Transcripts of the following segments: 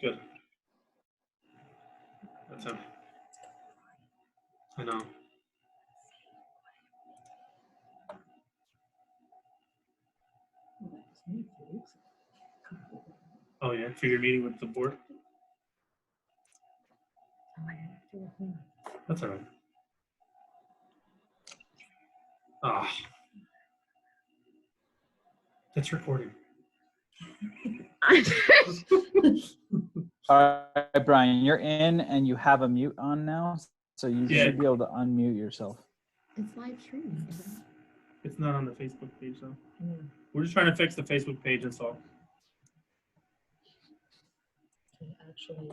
Good. That's him. I know. Oh yeah, for your meeting with the board? That's all right. Ah. That's recording. All right, Brian, you're in and you have a mute on now, so you should be able to unmute yourself. It's live streaming, isn't it? It's not on the Facebook page though. Yeah. We're just trying to fix the Facebook page, that's all. Actually,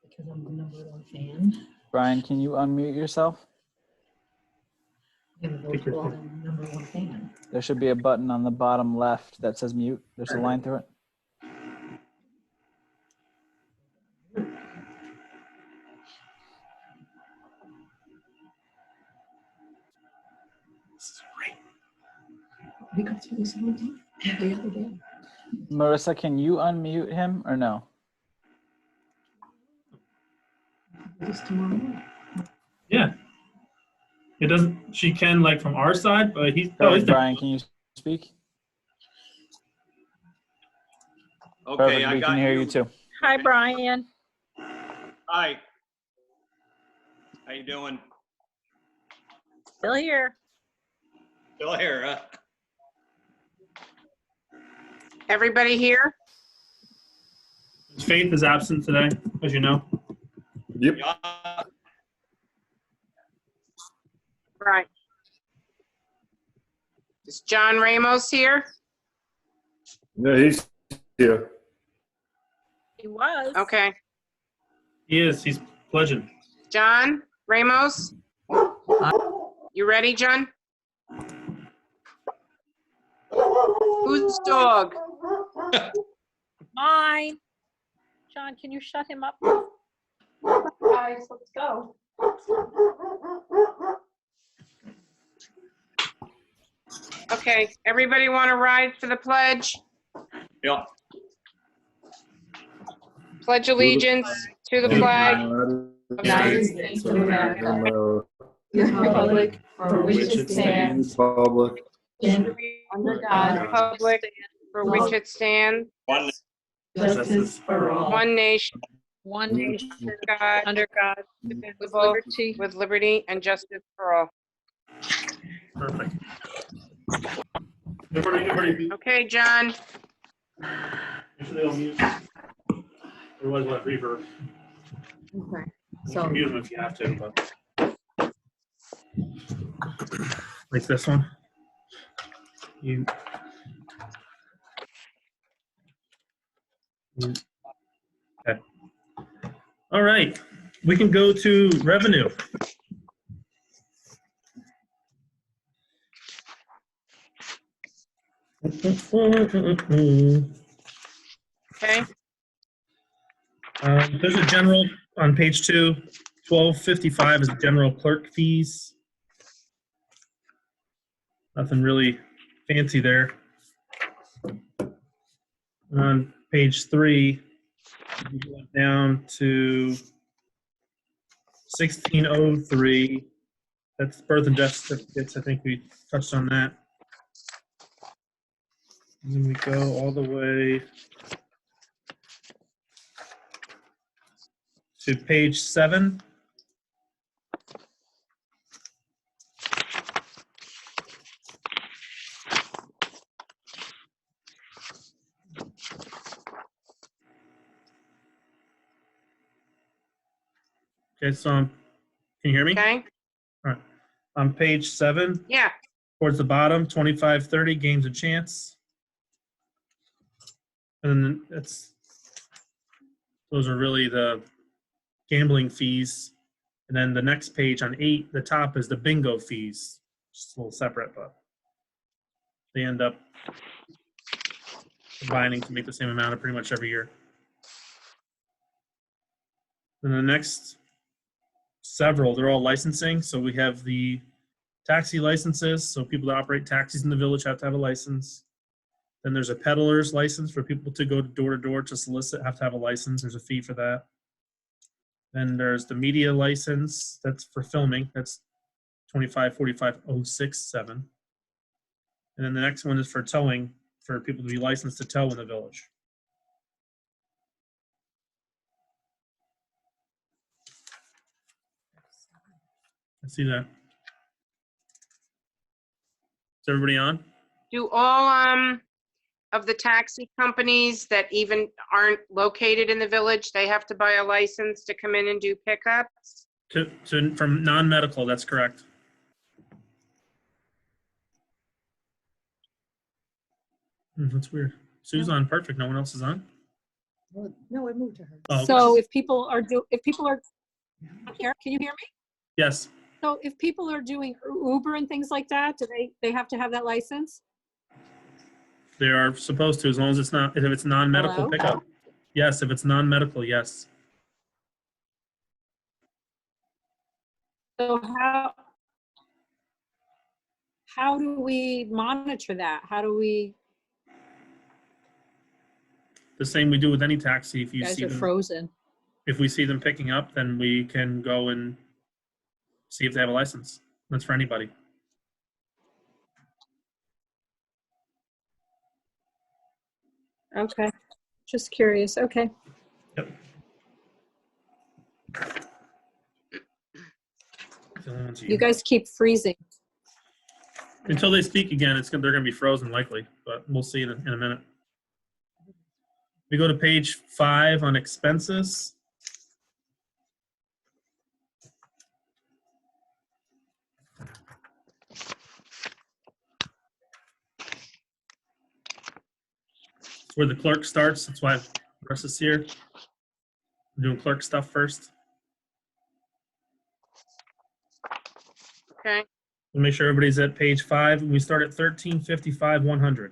because I'm the #1 fan. Brian, can you unmute yourself? I'm gonna vote for Walden, #1 fan. There should be a button on the bottom left that says mute. There's a line through it. This is great. We got through this whole thing the other day. Marissa, can you unmute him or no? This tomorrow. Yeah. It doesn't, she can like from our side, but he's, Brian, can you speak? Okay, Perfect, I we got can hear you too. Hi, Brian. Hi. How you doing? Still here. Still here, huh? Everybody here? Faith is absent today, as you know. Yep. Yeah. Right. Is John Ramos here? Yeah, he's here. He was. Okay. He is, he's pledging. John Ramos? You ready, John? Whose dog? Mine. John, can you shut him up? Guys, let's go. Okay, everybody want to ride for the pledge? Yeah. Pledge allegiance to the flag United States of America. The republic for which it stands, Public. under God, republic for which it stands, One. justice for all. one nation, God, under God, indivisible, with liberty and justice for all. Perfect. Everybody, Okay, John. usually I'll mute. Otherwise, we'll have reverb. Okay. You So can mute them if you have to, but. Like this one. You. Okay. All right, we can go to revenue. Okay. There's a general on page 2, 1255 is general clerk fees. Nothing really fancy there. On page 3, you went down to 1603. That's birth and death certificates. I think we touched on that. And then we go all the way to page 7. Okay, so can you hear me? Okay. All right. On page 7, Yeah. towards the bottom, 2530 games of chance. And then those are really the gambling fees. And then the next page on 8, the top is the bingo fees. Just a little separate, but they end up combining to make the same amount of pretty much every year. And the next several, they're all licensing. So we have the taxi licenses. So people that operate taxis in the village have to have a license. Then there's a peddler's license for people to go door to door to solicit, have to have a license. There's a fee for that. Then there's the media license. That's for filming. That's $25.45.067. And then the next one is for towing, for people to be licensed to tow in the village. I see that. Is everybody on? Do all of the taxi companies that even aren't located in the village, they have to buy a license to come in and do pickups? From non-medical, that's correct. That's weird. Sue's on, perfect. No one else is on? Well, no, I moved to her. Oh, okay. So if people are here, can you hear me? Yes, So if people are doing Uber and things like that, do they have to have that license? they are supposed to, as long as it's not, if it's non-medical Hello? pickup. Yes, if it's non-medical, yes. So how do we monitor that? How do we, The same we do with any taxi. If you guys see are them, frozen. if we see them picking up, then we can go and see if they have a license. That's for anybody. Okay, just curious. Okay. Yep. The only ones You guys keep freezing. Until they speak again, they're going to be frozen likely, but we'll see in a minute. We go to page 5 on expenses. It's where the clerk starts. That's why Russ is here. We're doing clerk stuff first. Okay, We'll make sure everybody's at page 5. And we start at 1355-100.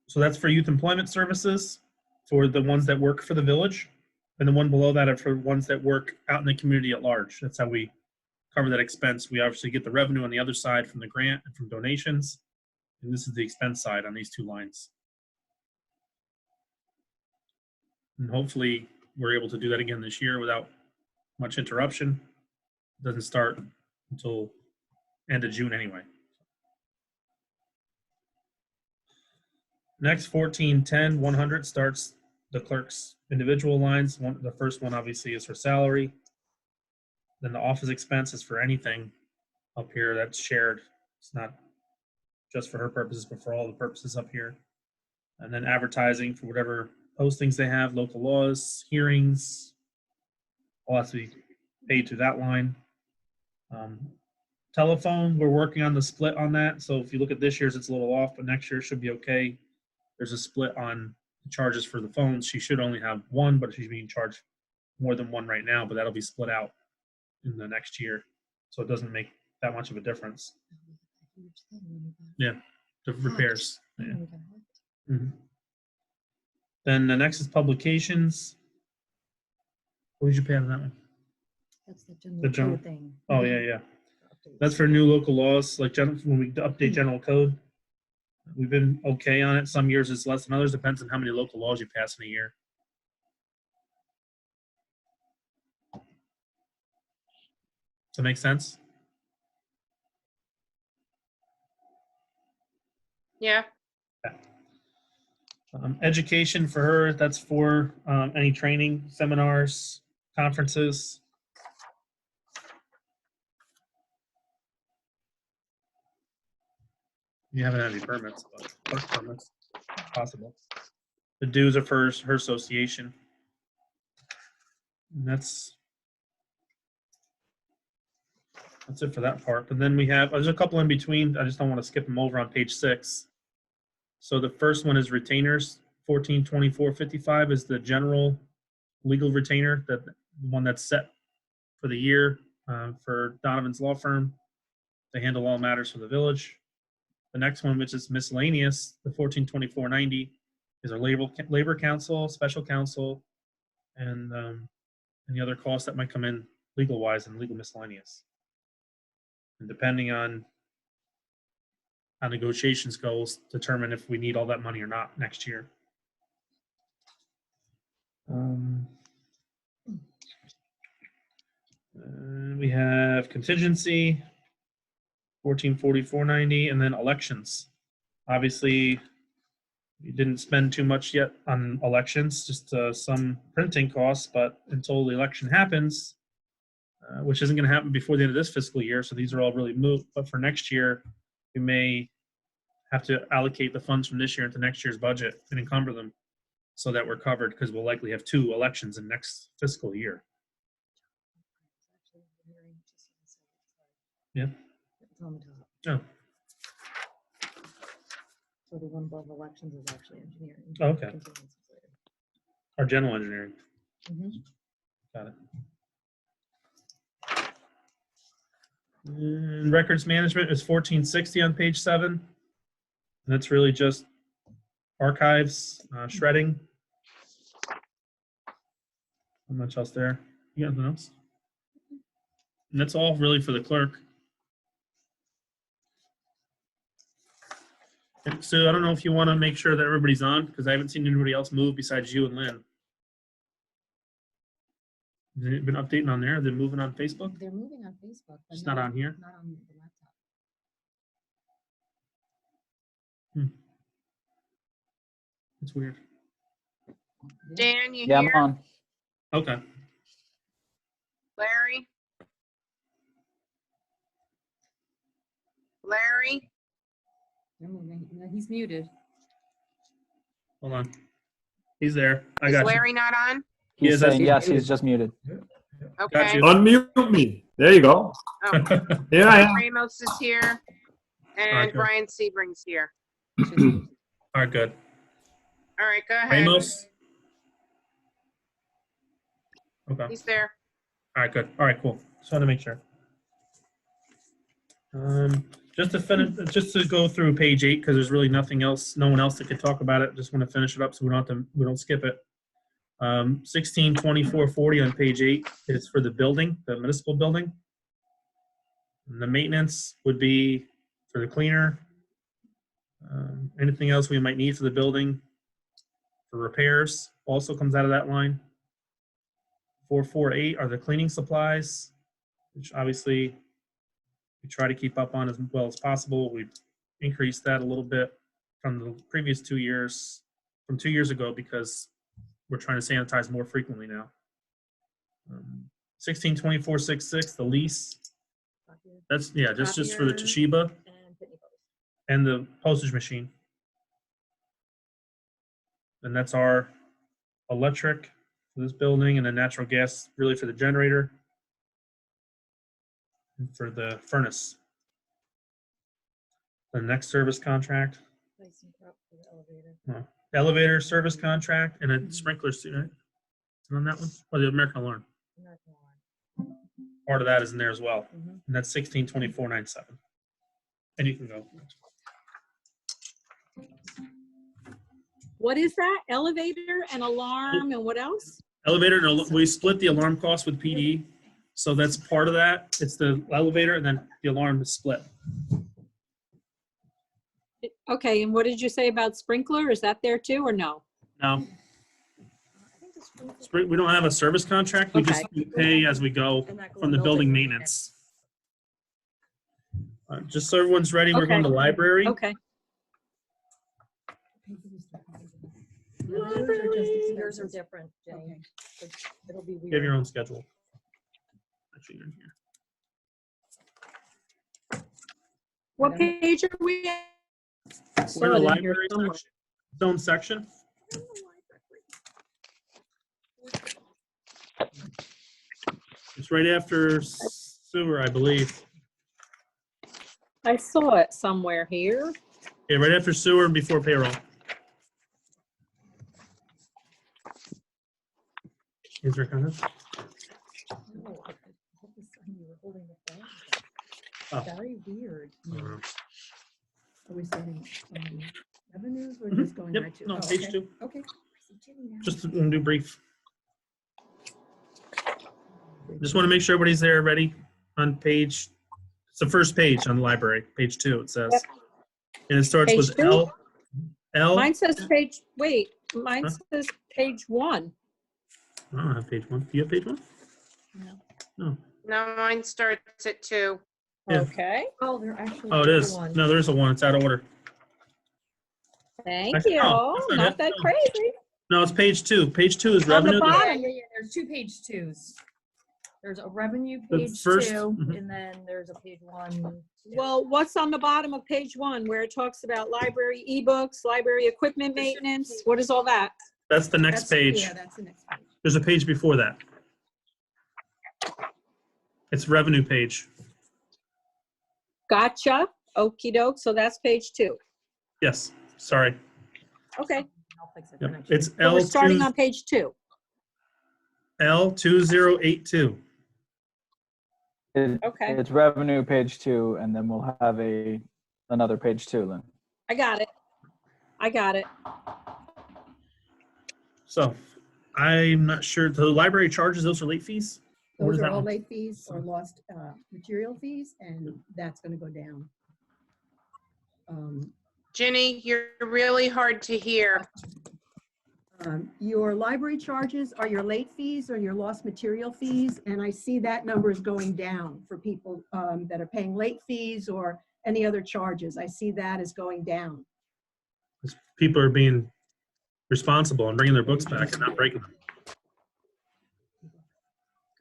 So that's for youth employment services, for the ones that work for the village. And the one below that are for ones that work out in the community at large. That's how we cover that expense. We obviously get the revenue on the other side from the grant and from donations. And this is the expense side on these 2 lines. And hopefully we're able to do that again this year without much interruption. It doesn't start until end of June anyway. Next, 1410-100 starts the clerk's individual lines. The first one obviously is her salary. Then the office expense is for anything up here that's shared. It's not just for her purposes, but for all the purposes up here. And then advertising for whatever postings they have, local laws, hearings, all has to be paid through that line. Telephone, we're working on the split on that. So if you look at this year's, it's a little off, but next year should be okay. There's a split on the charges for the phones. She should only have one, but she's being charged more than one right now, but that'll be split out in the next year. So it doesn't make that much of a difference. Yeah, the repairs. Yeah. Mhm. Then the next is publications. What did you pay on that one? That's the The general general- code thing. Oh, yeah. That's for new local laws, like when we update general code. We've been okay on it. Some years it's less than others. Depends on how many local laws you pass in a year. Does that make sense? yeah, Education for her, that's for any training, seminars, conferences. You haven't had any permits, but clerk permits, possible. The dues are for her association. And that's it for that part. But then we have, there's a couple in between. I just don't want to skip them over on page 6. So the first one is retainers. 142455 is the general legal retainer, the one that's set for the year for Donovan's law firm. They handle all matters for the village. The next one, which is miscellaneous, the 142490, is our labor council, special counsel, and any other costs that might come in legal wise and legal miscellaneous. And depending on how negotiations goes, determine if we need all that money or not next year. We have contingency, 1440,490, and then elections. Obviously, we didn't spend too much yet on elections, just some printing costs, but until the election happens, which isn't going to happen before the end of this fiscal year, so these are all really moot. But for next year, we may have to allocate the funds from this year into next year's budget and encumber them so that we're covered, because we'll likely have 2 elections in next fiscal year. Yeah. It's on the top. Oh, So the one above elections is actually engineering. Oh, okay. Contingencies later. our general engineering. Mhm. Got it. And records management is 1460 on page 7. And that's really just archives, shredding. Not much else there. You got anything else? And that's all really for the clerk. And so I don't know if you want to make sure that everybody's on, because I haven't seen anybody else move besides you and Lynn. Has it been updating on there? They're moving on Facebook? They're moving on Facebook. but It's not on here? Not on the laptop. It's weird. Dan, you Yeah, I'm here? on. Okay. Larry? Larry? They're moving. No, he's muted. Hold on. He's there. I Is got you. Larry not on? He He's is, that's- saying yes, he's just muted. Okay. you. Unmute me. There you go. Oh, Here I am. Ramos is here, right, and good. Brian Sebring's here. All right, good. All right, go ahead. Ramos? Okay. He's there. All right, good. All right, cool. Just wanted to make sure. Just to finish, just to go through page 8, because there's really nothing else, no one else that could talk about it. Just want to finish it up so we don't skip it. 162440 on page 8 is for the building, the municipal building. And the maintenance would be for the cleaner. Anything else we might need for the building. For repairs also comes out of that line. 448 are the cleaning supplies, which obviously we try to keep up on as well as possible. We've increased that a little bit from the previous 2 years, from 2 years ago, because we're trying to sanitize more frequently now. 162466, the lease. That's, yeah, just for the Toshiba And Pitney Bowes. and the postage machine. And that's our electric for this building, and then natural gas really for the generator and for the furnace. The next service contract, Pricing prop for the elevator. elevator service contract, and a sprinkler suit, right? Is it on that one? Or the American Alarm? American Alarm. Part of that is in there as well. Mhm. And that's 162497. And you can go. What is that? Elevator and alarm and what else? Elevator, and we split the alarm cost with PD. So that's part of that. It's the elevator, and then the alarm is split. Okay, and what did you say about sprinkler? Is that there too or no? Now, I think the sprinkler- we don't have a service contract. We just Okay. pay as we go and that goes from the building building maintenance. Just so everyone's ready, we're going to library. Okay, Yours are different, Jane. It'll be weird. You have your own schedule. Actually, you're in here. what page are we at? We're in the Saw it in here library somewhere. section. Its own section. It's right after sewer, I believe. I saw it somewhere here. Yeah, right after sewer and before payroll. Is there kind of? No, I hope this time you were holding the phone. Oh. Very weird. I don't know. Are we starting on revenues or Mhm. just going Yep, right to? no, oh, page okay. 2. Okay. I see Ginny now. Just to do brief. Just want to make sure everybody's there, ready on page. It's the first page on the library, page 2, it says. Yep. And it starts Page with 2? L. Mine says page, wait, mine Huh? says page 1. I don't have page 1. Do you have page 1? No. No, mine starts at 2. Yeah. Okay, Oh, they're actually. Oh, it is. one. No, there's a 1. It's out of order. thank Actually, you. no, that's not Not it. that No. crazy. No, it's page 2. Page 2 is On the revenue. bottom. Yeah. There's 2 page 2s. There's a revenue The page first- 2, mhm. and then there's a page 1. Well, what's on the bottom of page 1 where it talks about library ebooks, library equipment maintenance? What is all that? That's the next page. Yeah, that's the next page. There's a page before that. It's revenue page. Gotcha. Okey doke. So that's page 2. Yes, sorry. Okay. I'll fix it for Yep. next year. It's So we're starting L2, on page 2. L2082. Okay. It's revenue page 2, and then we'll have another page 2, Lynn. I got it. I got it. So I'm not sure. The library charges, those are late fees? What Those is are that all one? late fees or lost material fees, and that's going to go down. Ginny, you're really hard to hear. Your library charges are your late fees or your lost material fees, and I see that number is going down for people that are paying late fees or any other charges. I see that is going down. People are being responsible and bringing their books back and not breaking them.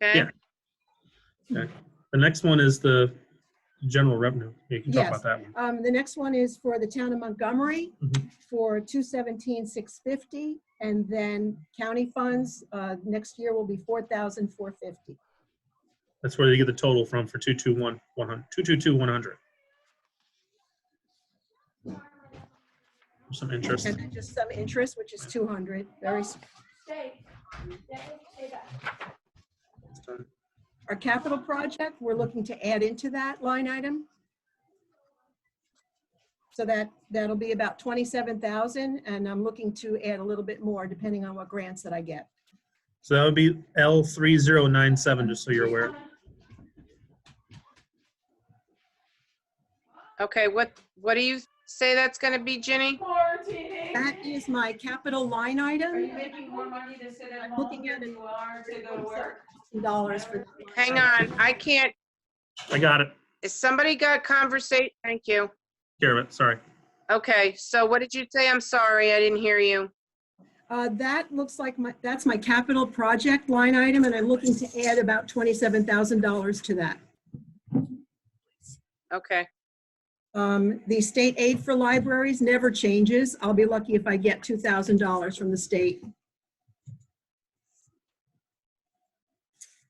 Okay? Yeah. Okay. The next one is the general revenue. You can talk Yes. about that one. The next one is for the town of Montgomery Mhm. for $217,650, and then county funds next year will be $4,450. That's where they get the total from for 222,100. Some interest. And then just some interest, which is 200. Very. Our capital project, we're looking to add into that line item. So that'll be about 27,000, and I'm looking to add a little bit more depending on what grants that I get. So that would be L3097, just so you're aware. Okay, what do you say that's gonna be, Ginny? That is my capital line item. Are you making more money to sit at I'm home looking at than it. you are to go to work? $60 for that. Hang on, I can't, I got it. is somebody got conversation? Thank you. Care of it. Sorry. Okay, so what did you say? I'm sorry, I didn't hear you. That looks like that's my capital project line item, and I'm looking to add about $27,000 to that. Okay, The state aid for libraries never changes. I'll be lucky if I get $2,000 from the state.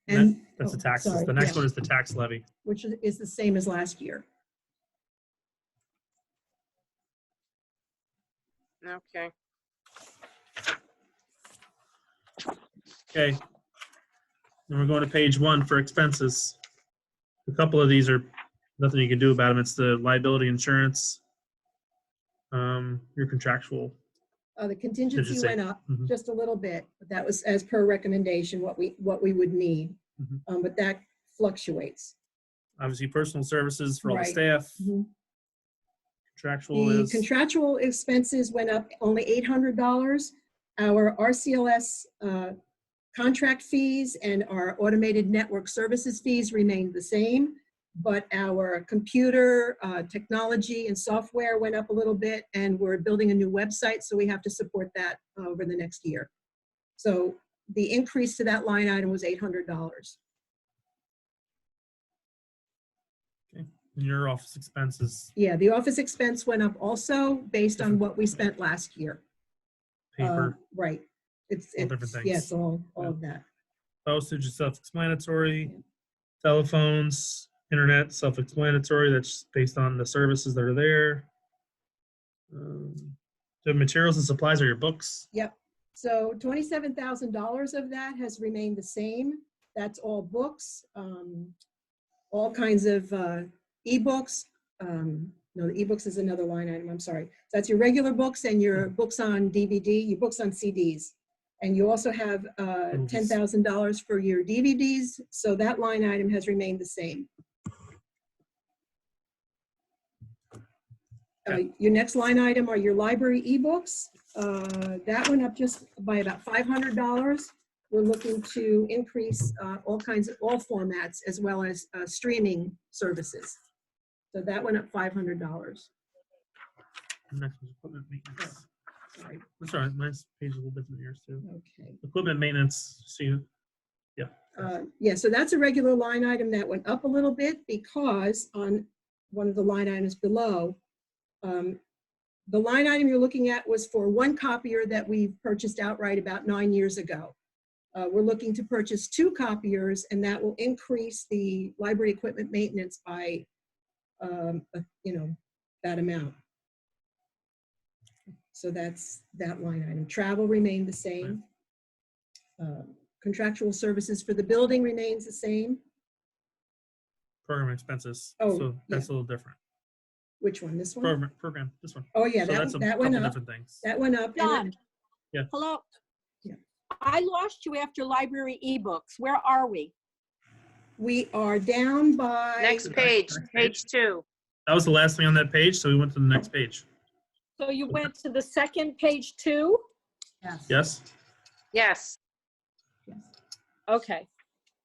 And That's the oh, taxes. sorry, The next yeah, one is the tax levy. which is the same as last year. okay. Okay. Then we're going to page 1 for expenses. A couple of these are nothing you can do about them. It's the liability insurance, your contractual. The contingency Contingency. went up Mhm. just a little bit, but that was as per recommendation, what we would need. Mhm. But that fluctuates. Obviously, personal services for all the Right. staff. Mhm. Contractual The is, contractual expenses went up only $800. Our RCLS contract fees and our automated network services fees remained the same, but our computer technology and software went up a little bit, and we're building a new website, so we have to support that over the next year. So the increase to that line item was $800. your office expenses, Yeah, the office expense went up also based on what we spent last year. paper, Right. It's all different things. yes, all Yeah. of that. postage is self-explanatory. Telephones, internet, self-explanatory. That's based on the services that are there. The materials and supplies are your books. Yep. So $27,000 of that has remained the same. That's all books, all kinds of ebooks. No, the ebooks is another line item. I'm sorry. So that's your regular books and your books on DVD, your books on CDs. And you also have $10,000 for your DVDs, so that line item has remained the same. Your next line item are your library ebooks. That went up just by about $500. We're looking to increase all formats as well as streaming services. So that went up $500. Next is equipment maintenance. Sorry. That's all right. Mine's page is a little different than yours too. Okay. Equipment maintenance. See, yeah. Yeah, so that's a regular line item that went up a little bit because on one of the line items below, the line item you're looking at was for one copier that we purchased outright about 9 years ago. We're looking to purchase 2 copiers, and that will increase the library equipment maintenance by, that amount. So that's that line item. Travel remained the same. Contractual services for the building remains the same. Program expenses. Oh, So that's a little different. Which one? This one? Program. This one. Oh, yeah, So that's a that went couple up. different things. That went up. and John. Yeah. Hello? Yeah. I lost you after library ebooks. Where are we? We are down by. Next page, page 2. That was the last thing on that page, so we went to the next page. So you went to the second page 2? Yes? Yes. Okay.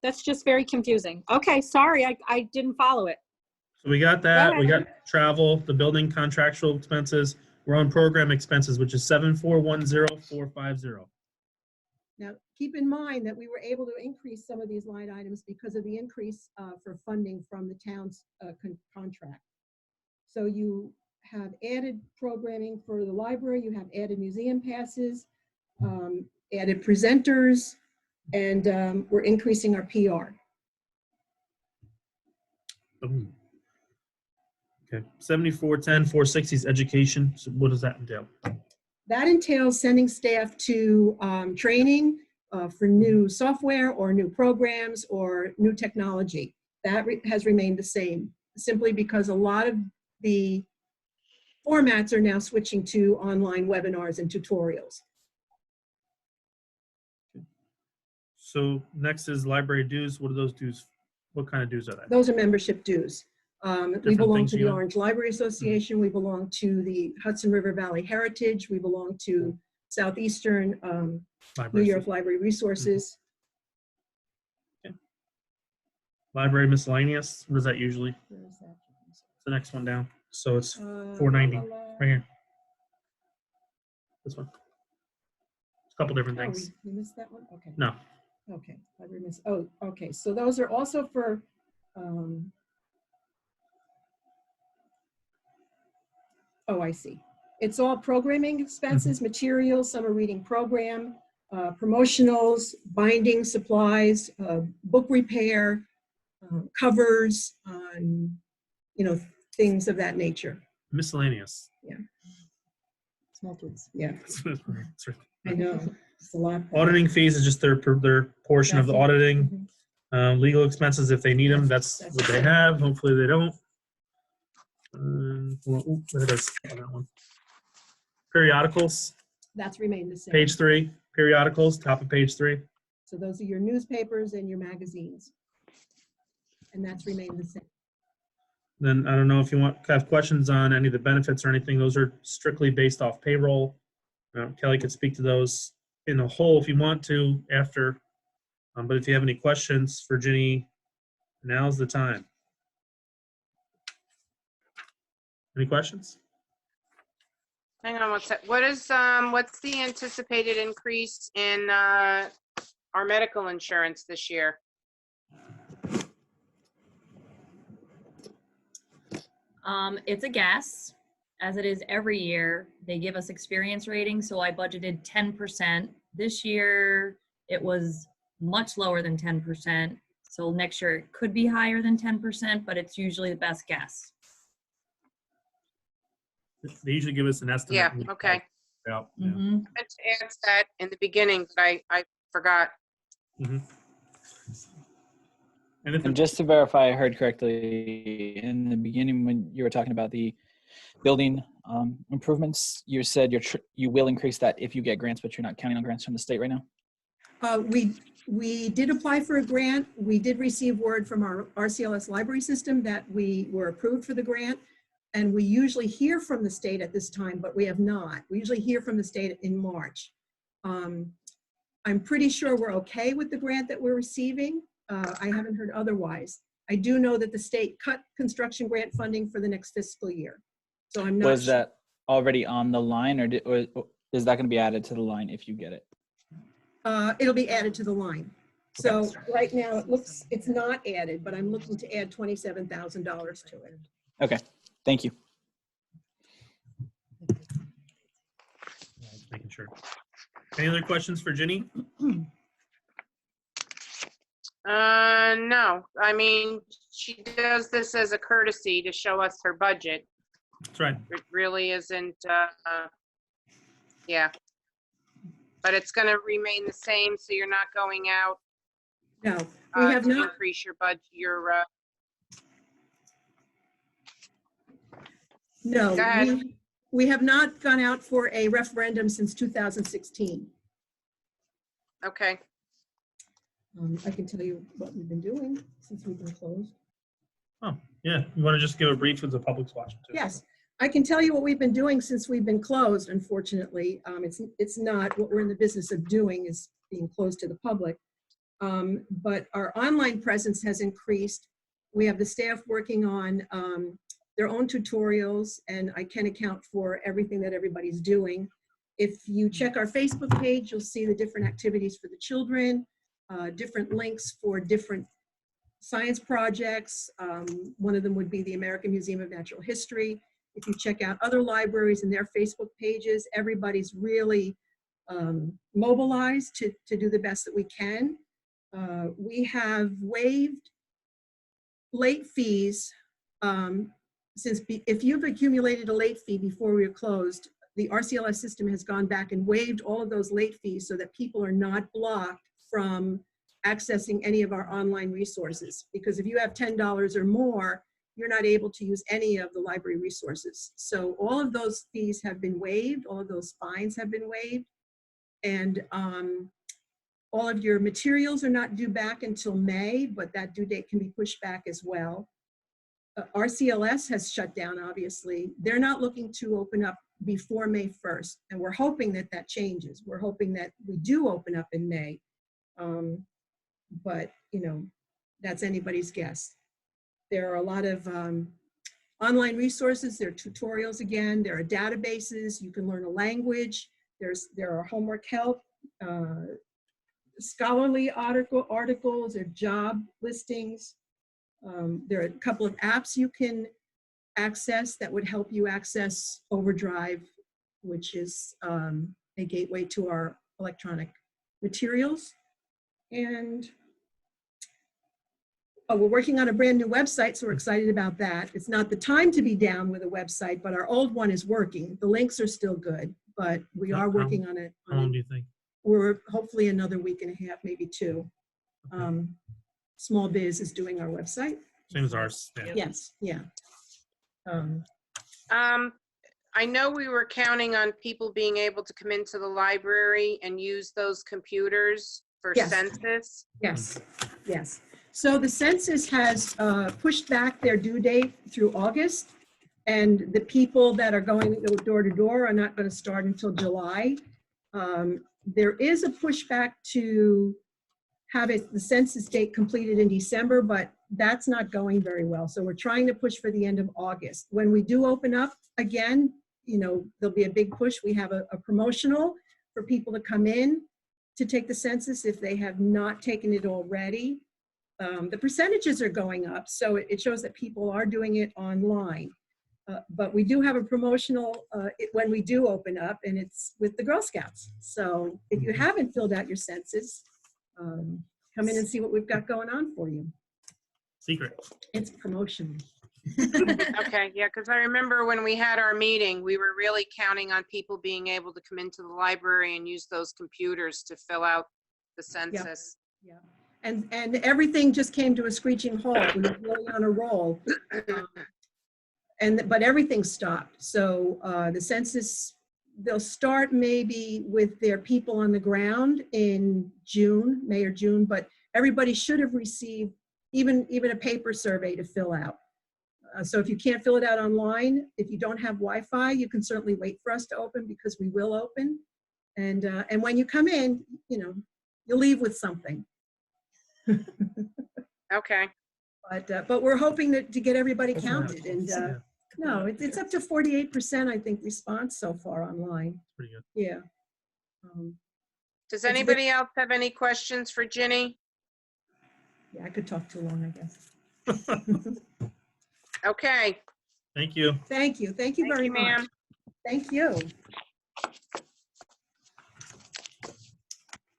That's just very confusing. Okay, sorry, I didn't follow it. So we got that. We Alright. got travel, the building contractual expenses. We're on program expenses, which is 7410450. Now, keep in mind that we were able to increase some of these line items because of the increase for funding from the town's contract. So you have added programming for the library, you have added museum passes, added presenters, and we're increasing our PR. Boom. Okay, 7410-460 is education. So what does that entail? That entails sending staff to training for new software or new programs or new technology. That has remained the same, simply because a lot of the formats are now switching to online webinars and tutorials. So next is library dues. What are those dues? What kind of dues are they? Those are membership dues. We belong things to you the have? Orange Library Association. We belong to the Hudson River Valley Heritage. We belong to Southeastern New Libraries. York Library Resources. Library miscellaneous. What is that usually? Where is that? It's the next one down. So it's Uh, 490 la, la, la. right here. This one. It's a couple different Oh, things. we missed that one? Okay. No. Okay. Library oh, okay. So those are also for, oh, I see. It's all programming expenses, materials, summer reading program, promotionals, binding supplies, book repair, covers, things of that nature. Miscellaneous. Small kids. Yeah, That's what it's right. I know. It's a lot. Auditing fees is just their portion of the That's it. auditing. Mhm. Legal expenses, if they need them, that's That's what it. they have. Hopefully they don't. There it is on that one. Periodicals, That's remained the same. page 3. Periodicals, top of page 3. So those are your newspapers and your magazines. And that's remained the same. Then I don't know if you have questions on any of the benefits or anything. Those are strictly based off payroll. Kelly could speak to those in a whole if you want to after. But if you have any questions for Ginny, now's the time. Any questions? Hang on, what's the anticipated increase in our medical insurance this year? It's a guess, as it is every year. They give us experience ratings, so I budgeted 10%. This year, it was much lower than 10%. So next year, it could be higher than 10%, but it's usually the best guess. They usually give us an estimate. Yeah, okay. Yeah. Mm-hmm. I meant to ask that in the beginning, but I forgot. And if And just to verify I heard correctly, in the beginning when you were talking about the building improvements. You said you will increase that if you get grants, but you're not counting on grants from the state right now? We did apply for a grant. We did receive word from our RCLS library system that we were approved for the grant. And we usually hear from the state at this time, but we have not. We usually hear from the state in March. I'm pretty sure we're okay with the grant that we're receiving. I haven't heard otherwise. I do know that the state cut construction grant funding for the next fiscal year. So I'm not Was sure. that already on the line, or is that going to be added to the line if you get it? It'll be added to the line. So right now it's not added, but I'm looking to add $27,000 to it. Okay, thank you. Just making sure. Any other questions for Ginny? No, I mean, she does this as a courtesy to show us her budget. That's right. It really isn't, yeah. But it's gonna remain the same, so you're not going out No, we have to not. increase your budget, No, Go ahead. we have not gone out for a referendum since 2016. okay. I can tell you what we've been doing since we've been closed. Oh, yeah. You want to just give a brief with the public's watching too? Yes, I can tell you what we've been doing since we've been closed. Unfortunately, it's not what we're in the business of doing, is being closed to the public. But our online presence has increased. We have the staff working on their own tutorials, and I can account for everything that everybody's doing. If you check our Facebook page, you'll see the different activities for the children, different links for different science projects. One of them would be the American Museum of Natural History. If you check out other libraries and their Facebook pages, everybody's really mobilized to do the best that we can. We have waived late fees if you've accumulated a late fee before we were closed, the RCLS system has gone back and waived all of those late fees so that people are not blocked from accessing any of our online resources. Because if you have $10 or more, you're not able to use any of the library resources. So all of those fees have been waived, all of those fines have been waived, and all of your materials are not due back until May, but that due date can be pushed back as well. RCLS has shut down, obviously. They're not looking to open up before May 1st, and we're hoping that that changes. We're hoping that we do open up in May, but you know, that's anybody's guess. There are a lot of online resources. There are tutorials again. There are databases. You can learn a language. There are homework help, scholarly articles, or job listings. There are a couple of apps you can access that would help you access Overdrive, which is a gateway to our electronic materials. And we're working on a brand new website, so we're excited about that. It's not the time to be down with a website, but our old one is working. The links are still good, but we are working on it. How long do you think? We're hopefully another week and a half, maybe two. Okay. Small Biz is doing our website. Same as ours. Yeah. Yes, yeah. I know we were counting on people being able to come into the library and use those computers for Yes. census. Yes, yes. So the census has pushed back their due date through August, and the people that are going door to door are not going to start until July. There is a pushback to have the census date completed in December, but that's not going very well. So we're trying to push for the end of August. When we do open up again, you know, there'll be a big push. We have a promotional for people to come in to take the census if they have not taken it already. The percentages are going up, so it shows that people are doing it online. But we do have a promotional when we do open up, and it's with the Girl Scouts. So if you haven't filled out your census, come in and see what we've got going on for you. Secret. It's promotional. Okay, yeah, because I remember when we had our meeting, we were really counting on people being able to come into the library and use those computers to fill out the census. Yeah. And everything just came to a screeching halt. We were really on a roll. but everything stopped. So the census, they'll start maybe with their people on the ground in June, May or June, but everybody should have received even a paper survey to fill out. So if you can't fill it out online, if you don't have Wi-Fi, you can certainly wait for us to open, because we will open. And when you come in, you know, you'll leave with something. Okay. But we're hoping to get everybody Okay. counted. And Yeah, no, it's up to 48%, I think, response so far online. pretty good. Yeah. Does It's a good- anybody else have any questions for Ginny? Yeah, I could talk too long, I guess. Okay. Thank you. Thank you. Thank you Thank very you, much. ma'am. Thank you.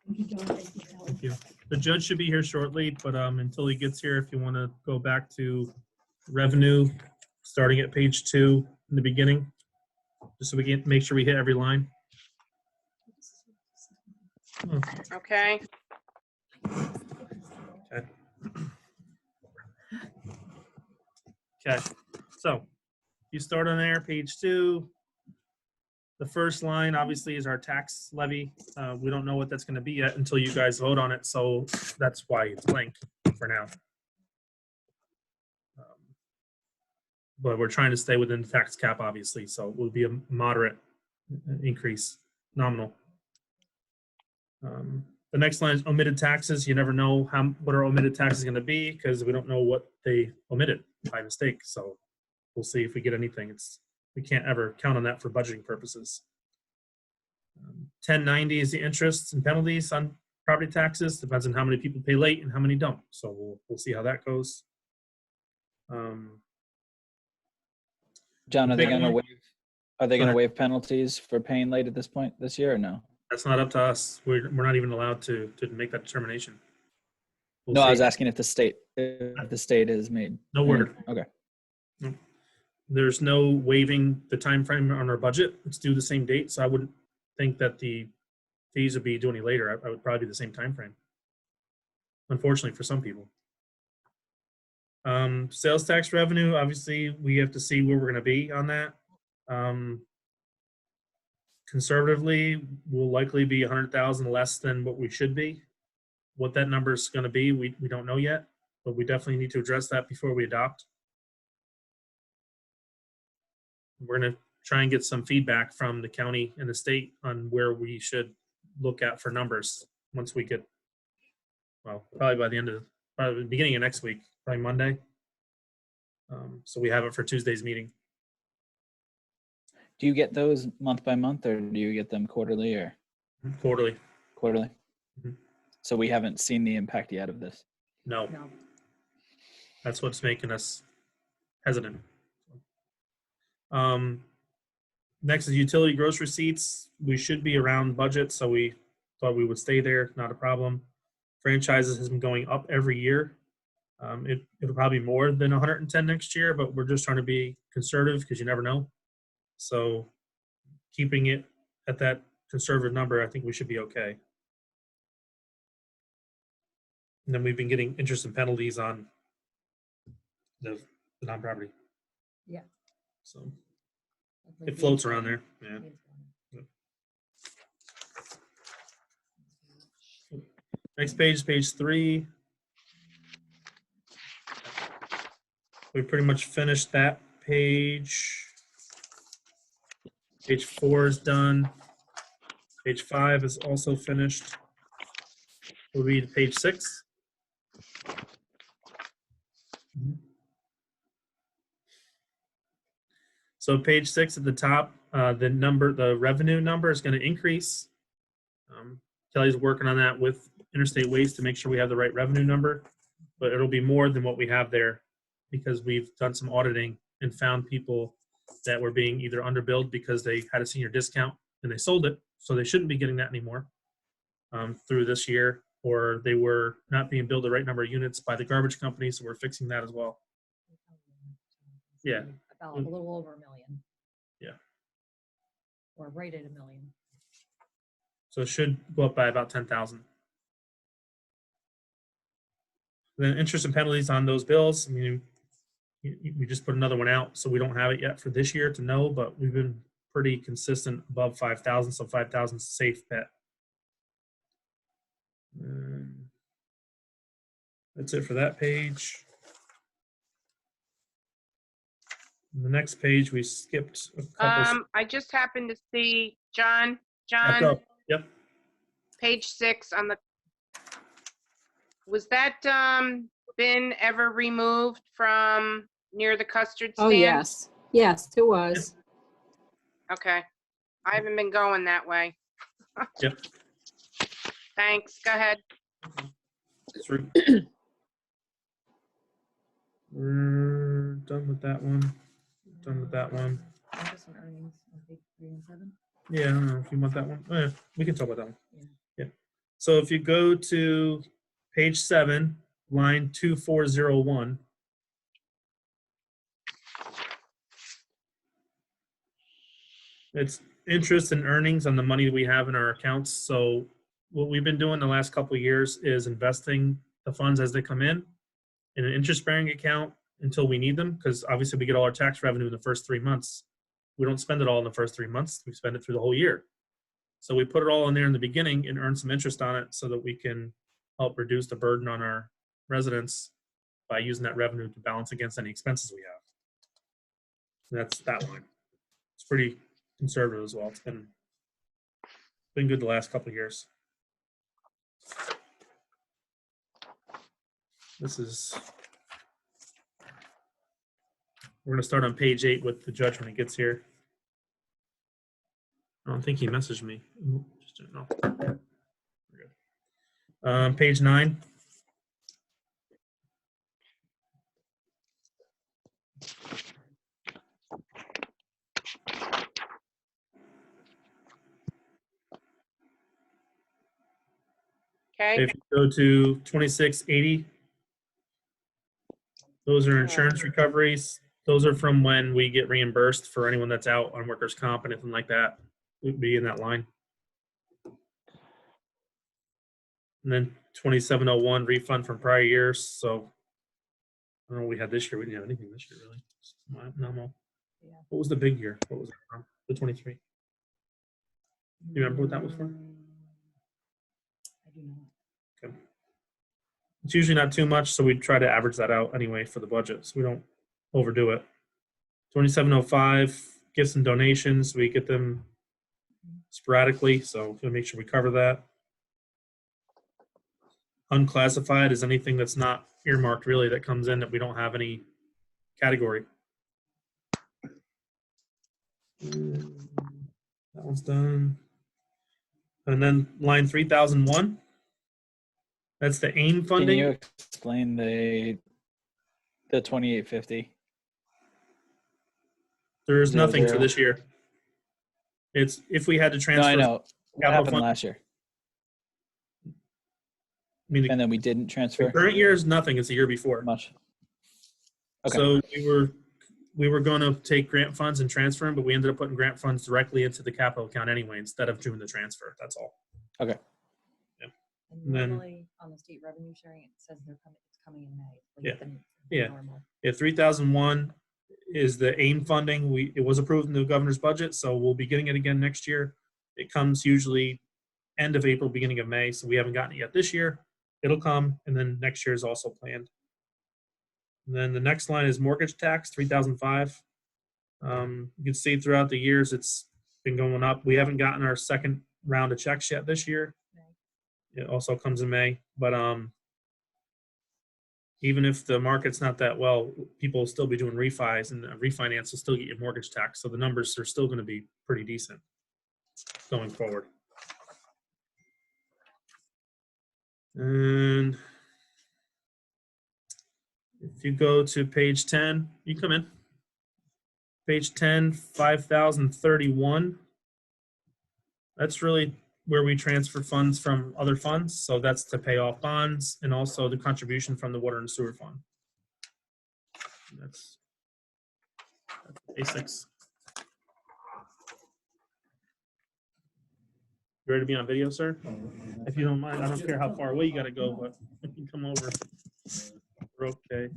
Thank you, John. Thank you, Kelly. Thank you. The judge should be here shortly, but until he gets here, if you want to go back to revenue, starting at page 2 in the beginning, just so we can make sure we hit every line. Okay. Okay. Okay, so you start on there, page 2. The first line obviously is our tax levy. We don't know what that's going to be yet until you guys vote on it, so that's why it's blank for now. But we're trying to stay within the tax cap, obviously, so it will be a moderate increase, nominal. The next line is omitted taxes. You never know what our omitted tax is going to be, because we don't know what they omitted by mistake. So we'll see if we get anything. We can't ever count on that for budgeting purposes. 1090 is the interest and penalties on property taxes. Depends on how many people pay late and how many don't. So we'll see how that goes. John, are they Big going to one. waive? Are they Go going to ahead. waive penalties for paying late at this point this year, or no? That's not up to us. We're not even allowed to make that determination. We'll No, I see. was asking if the state has made. No word. Okay. There's no waiving the time frame on our budget. It's due the same date, so I wouldn't think that the fees would be due any later. I would probably be the same time frame, unfortunately for some people. Sales tax revenue, obviously, we have to see where we're going to be on that. Conservatively, we'll likely be 100,000 less than what we should be. What that number is going to be, we don't know yet, but we definitely need to address that before we adopt. We're going to try and get some feedback from the county and the state on where we should look at for numbers once we get, well, probably by the beginning of next week, probably Monday. So we have it for Tuesday's meeting. Do you get those month by month, or do you get them quarterly or Quarterly. quarterly? Mhm. So we haven't seen the impact yet of this. No. That's what's making us hesitant. Next is utility gross receipts. We should be around budget, so we thought we would stay there, not a problem. Franchises has been going up every year. It'll probably be more than 110 next year, but we're just trying to be conservative because you never know. So keeping it at that conservative number, I think we should be okay. And then we've been getting interest and penalties on the non-property. Yeah. So it floats around there. Yeah. Next page, page 3. We pretty much finished that page. Page 4 is done. Page 5 is also finished. We'll read page 6. So page 6 at the top, the revenue number is going to increase. Kelly's working on that with Interstate Waste to make sure we have the right revenue number, but it'll be more than what we have there because we've done some auditing and found people that were being either underbilled because they had a senior discount and they sold it, so they shouldn't be getting that anymore through this year, or they were not being billed the right number of units by the garbage company, so we're fixing that as well. Yeah. About a little over $1 million. Yeah. Or right at $1 million. So it should go up by about 10,000. Then interest and penalties on those bills. I mean, We just put another one out, so we don't have it yet for this year to know, but we've been pretty consistent above 5,000, so 5,000 is a safe bet. That's it for that page. The next page, we skipped a couple. I just happened to see, John, Yep. page 6 on the, was that bin ever removed from near the custard stand? Oh, yes. Yes, it was. Okay. I haven't been going that way. Yep. Thanks. Go ahead. Through. We're done with that one. Done with that one. Interest and earnings on page 3 and 7. Yeah, I don't know if you want that one. Oh, yeah, we can talk about that one. Yeah. Yeah. So if you go to page 7, line 2401. It's interest and earnings on the money we have in our accounts. So what we've been doing the last couple of years is investing the funds as they come in an interest-bearing account until we need them, because obviously we get all our tax revenue in the first 3 months. We don't spend it all in the first 3 months. We spend it through the whole year. So we put it all in there in the beginning and earn some interest on it so that we can help reduce the burden on our residents by using that revenue to balance against any expenses we have. And that's that line. It's pretty conservative as well. It's been good the last couple of years. We're going to start on page 8 with the judge when he gets here. I don't think he messaged me. No. We're good. Page 9. Okay. If you go to 2680, those are insurance recoveries. Those are from when we get reimbursed for anyone that's out on workers' comp, anything like that. Would be in that line. And then 2701, refund from prior years. So I don't know what we had this year. We didn't have anything this year, really. Normal. Yeah. What was the big year? What was it from? The 23. Do you remember what that was for? I do not. Okay. It's usually not too much, so we try to average that out anyway for the budget, so we don't overdo it. 2705, gifts and donations, we get them sporadically, so we'll make sure we cover that. Unclassified is anything that's not earmarked really that comes in that we don't have any category. That one's done. And then line 3001. That's the AIM funding. Can you explain the 2850? There's nothing for Zero. this year. It's if we had to No, transfer. I know. What capital happened fund- last year? I mean, And then we didn't the transfer current year is nothing. It's the year before. much. Okay. So we were going to take grant funds and transfer them, but we ended up putting grant funds directly into the capital account anyway instead of doing the transfer. That's all. Okay. And then- Normally on the state revenue sharing, it says it's coming in May. Like Yeah. than Yeah. normal. Yeah, 3001 is the AIM funding. It was approved in the governor's budget, so we'll be getting it again next year. It comes usually end of April, beginning of May, so we haven't gotten it yet this year. It'll come, and then next year is also planned. And then the next line is mortgage tax, 3005. You can see throughout the years it's been going up. We haven't gotten our second round of checks yet this year. It also comes in May, but even if the market's not that well, people will still be doing refis, and refinance will still get your mortgage tax. So the numbers are still going to be pretty decent going forward. And if you go to page 10, you come in. Page 10, 5031. That's really where we transfer funds from other funds. So that's to pay off bonds and also the contribution from the water and sewer fund. That's basics. You ready to be on video, sir? If you don't mind, I don't care how far away you got to go, but you can come over. We're okay.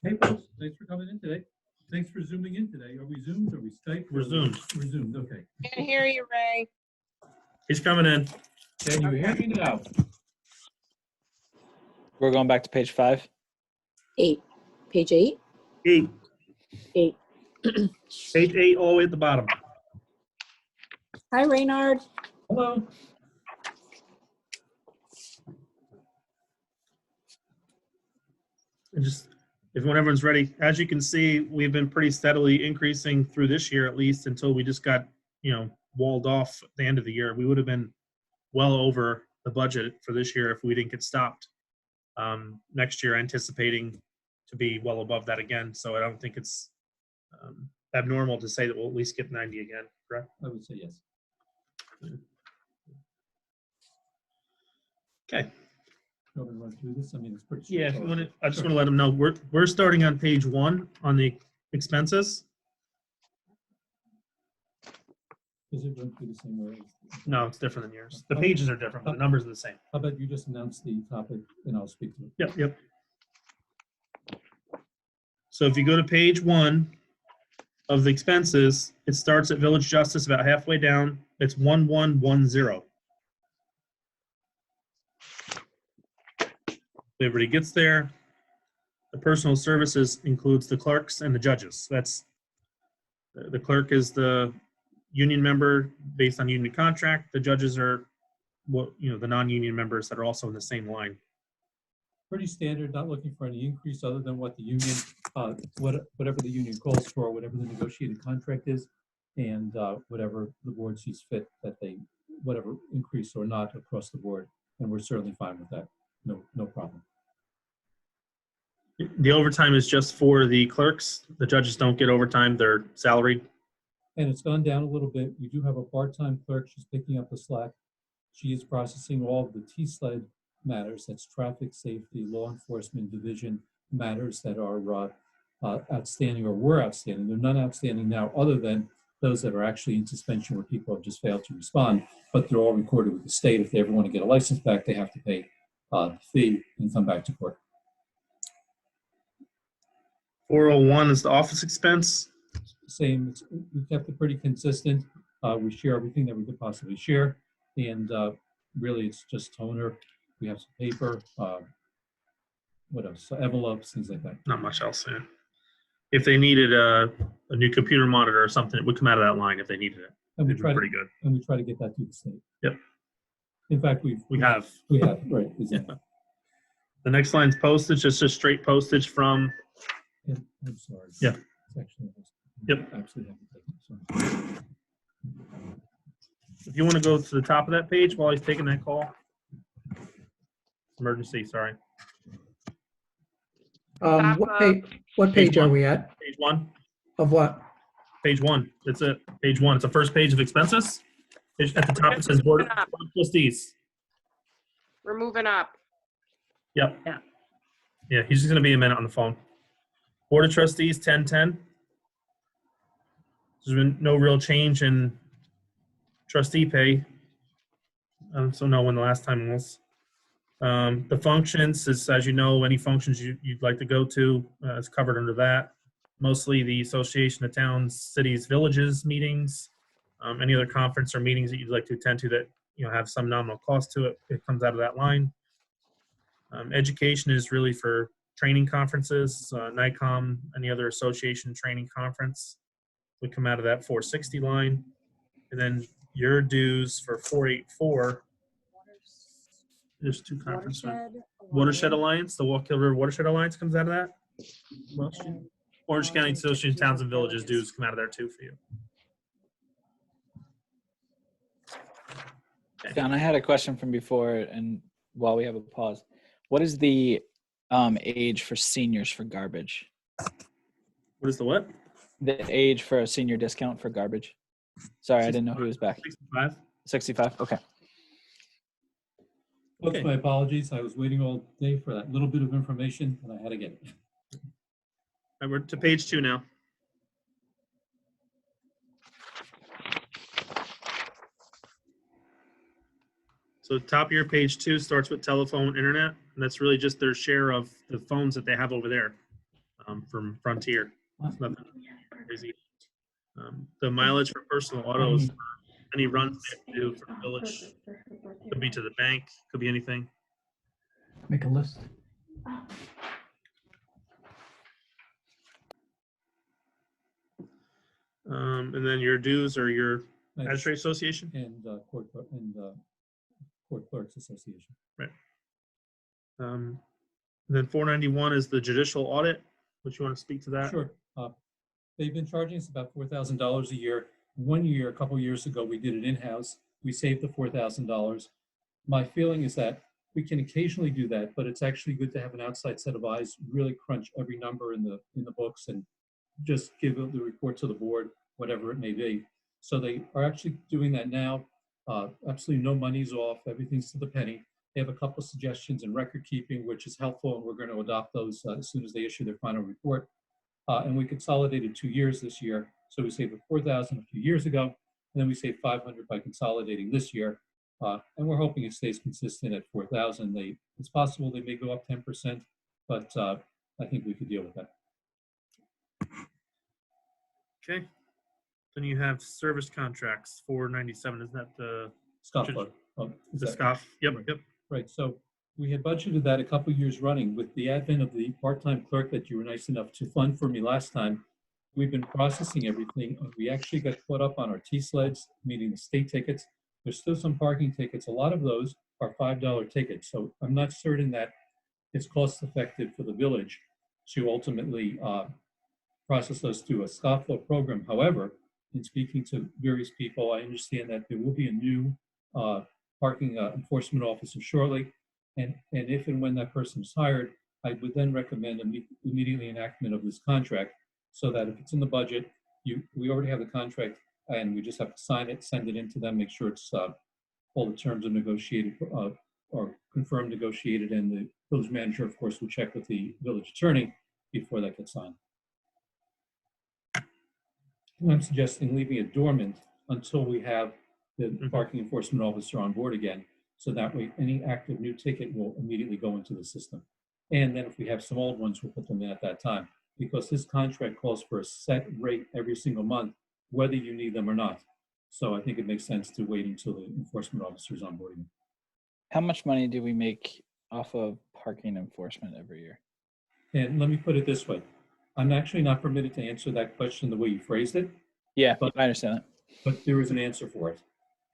Hey, folks, thanks for coming in today. Thanks for zooming in today. Are we Zoomed? Are we Skyped? We're Zoomed. We're Zoomed, okay. Can't hear you, Ray. He's coming in. Can you hear me now? We're going back to page 5. 8. Page 8? 8. 8. Page 8 all the way at the bottom. Hi, Reynard. Hello. And just, if when everyone's ready, as you can see, we've been pretty steadily increasing through this year, at least until we just got, walled off at the end of the year. We would have been well over the budget for this year if we didn't get stopped. Next year, anticipating to be well above that again. So I don't think it's abnormal to say that we'll at least get 90 again, correct? I would say yes. Okay. You want me to run through this? I mean, it's pretty. Yeah, if you want straightforward. to, I just want to let them know, we're starting on page 1 on the expenses. Does it run through the same way? No, it's different than yours. The pages are different, but the numbers are the same. How about you just announce the topic and I'll speak to it. Yep. So if you go to page 1 of the expenses, it starts at village justice about halfway down. It's 1110. If everybody gets there, the personal services includes the clerks and the judges. That's the clerk is the union member based on union contract. The judges are the non-union members that are also in the same line. Pretty standard, not looking for any increase other than what the union, whatever the union calls for, whatever the negotiated contract is, and whatever the board sees fit that they, whatever increase or not across the board. And we're certainly fine with that. No problem. The overtime is just for the clerks. The judges don't get overtime. They're salaried. And it's gone down a little bit. We do have a part-time clerk. She's picking up the slack. She is processing all of the T-SLED matters. That's traffic safety, law enforcement division matters that are outstanding or were outstanding. They're not outstanding now other than those that are actually in suspension where people have just failed to respond, but they're all recorded with the state. If they ever want to get a license back, they have to pay the fee and come back to court. 401 is the office expense. Same, we kept it pretty consistent. We share everything that we could possibly share. And really it's just toner. We have some paper, what else? So envelopes, things like that. Not much else. Yeah. If they needed a new computer monitor or something, it would come out of that line if they needed it. And we It'd be try pretty good. And we try to get that through the state. Yep. In fact, we have. We have, right. Exactly. Yeah. The next line's postage, just a straight postage from. Yeah, I'm sorry. Yeah. It's actually, Yep. Absolutely. Sorry. If you want to go to the top of that page while he's taking that call. Emergency, sorry. What page are we at? Page 1. Of what? Page 1. That's it. Page 1. It's the first page of expenses. At the top it says Board of Trustees. We're moving up. Yep. Yeah, he's just going to be a minute on the phone. Board of Trustees, 1010. There's been no real change in trustee pay. So no when the last time was. The functions is, as you know, any functions you'd like to go to is covered under that. Mostly the Association of Towns, Cities, Villages meetings. Any other conference or meetings that you'd like to attend to that have some nominal cost to it, it comes out of that line. Education is really for training conferences, NICOM, any other association training conference would come out of that 460 line. And then your dues for 484. There's two conferences. Watershed Alliance, the Wallkill River Watershed Alliance comes out of that. Orange County Association of Towns and Villages dues come out of there too for you. John, I had a question from before, and while we have a pause, what is the age for seniors for garbage? What is the what? The age for a senior discount for garbage. Sorry, I didn't know who was back. 65. 65. Okay. Folks, my apologies. I was waiting all day for that little bit of information and I had to get it. All right, we're to page 2 now. So top of your page 2 starts with telephone, internet, and that's really just their share of the phones that they have over there. from Frontier. It's nothing crazy. The mileage for personal autos, any runs they have to do for the village, could be to the bank, could be anything. Make a list. And then your dues are your Magistrate Association. And Court Clerks Association. Right. And then 491 is the Judicial Audit. Would you want to speak to that? Sure. They've been charging us about $4,000 a year. One year, a couple years ago, we did it in-house. We saved the $4,000. My feeling is that we can occasionally do that, but it's actually good to have an outside set of eyes, really crunch every number in the books and just give the report to the board, whatever it may be. So they are actually doing that now. Absolutely no money's off. Everything's to the penny. They have a couple of suggestions in record keeping, which is helpful, and we're going to adopt those as soon as they issue their final report. And we consolidated 2 years this year. So we saved $4,000 a few years ago, and then we saved $500 by consolidating this year. And we're hoping it stays consistent at 4,000. It's possible they may go up 10%, but I think we could deal with that. Okay. Then you have service contracts, 497. Isn't that the Scoffler. the SCOF? Yep. Right. So we had budgeted that a couple years running. With the advent of the part-time clerk that you were nice enough to fund for me last time, we've been processing everything. And we actually got caught up on our T-sleds, meaning the state tickets. There's still some parking tickets. A lot of those are $5 tickets. So I'm not certain that it's cost effective for the village to ultimately process those through a scofflaw program. However, in speaking to various people, I understand that there will be a new parking enforcement officer shortly. And if and when that person is hired, I would then recommend immediately enactment of this contract so that if it's in the budget, we already have the contract and we just have to sign it, send it in to them, make sure it's all the terms are negotiated or confirmed negotiated, and the village manager, of course, will check with the village attorney before that gets signed. And I'm suggesting leaving it dormant until we have the parking enforcement officer on board again, so that way any active new ticket will immediately go into the system. And then if we have some old ones, we'll put them in at that time, because this contract calls for a set rate every single month, whether you need them or not. So I think it makes sense to wait until the enforcement officer is on board again. How much money do we make off of parking enforcement every year? And let me put it this way. I'm actually not permitted to answer that question the way you phrased it. Yeah, but I understand that. But there is an answer for it.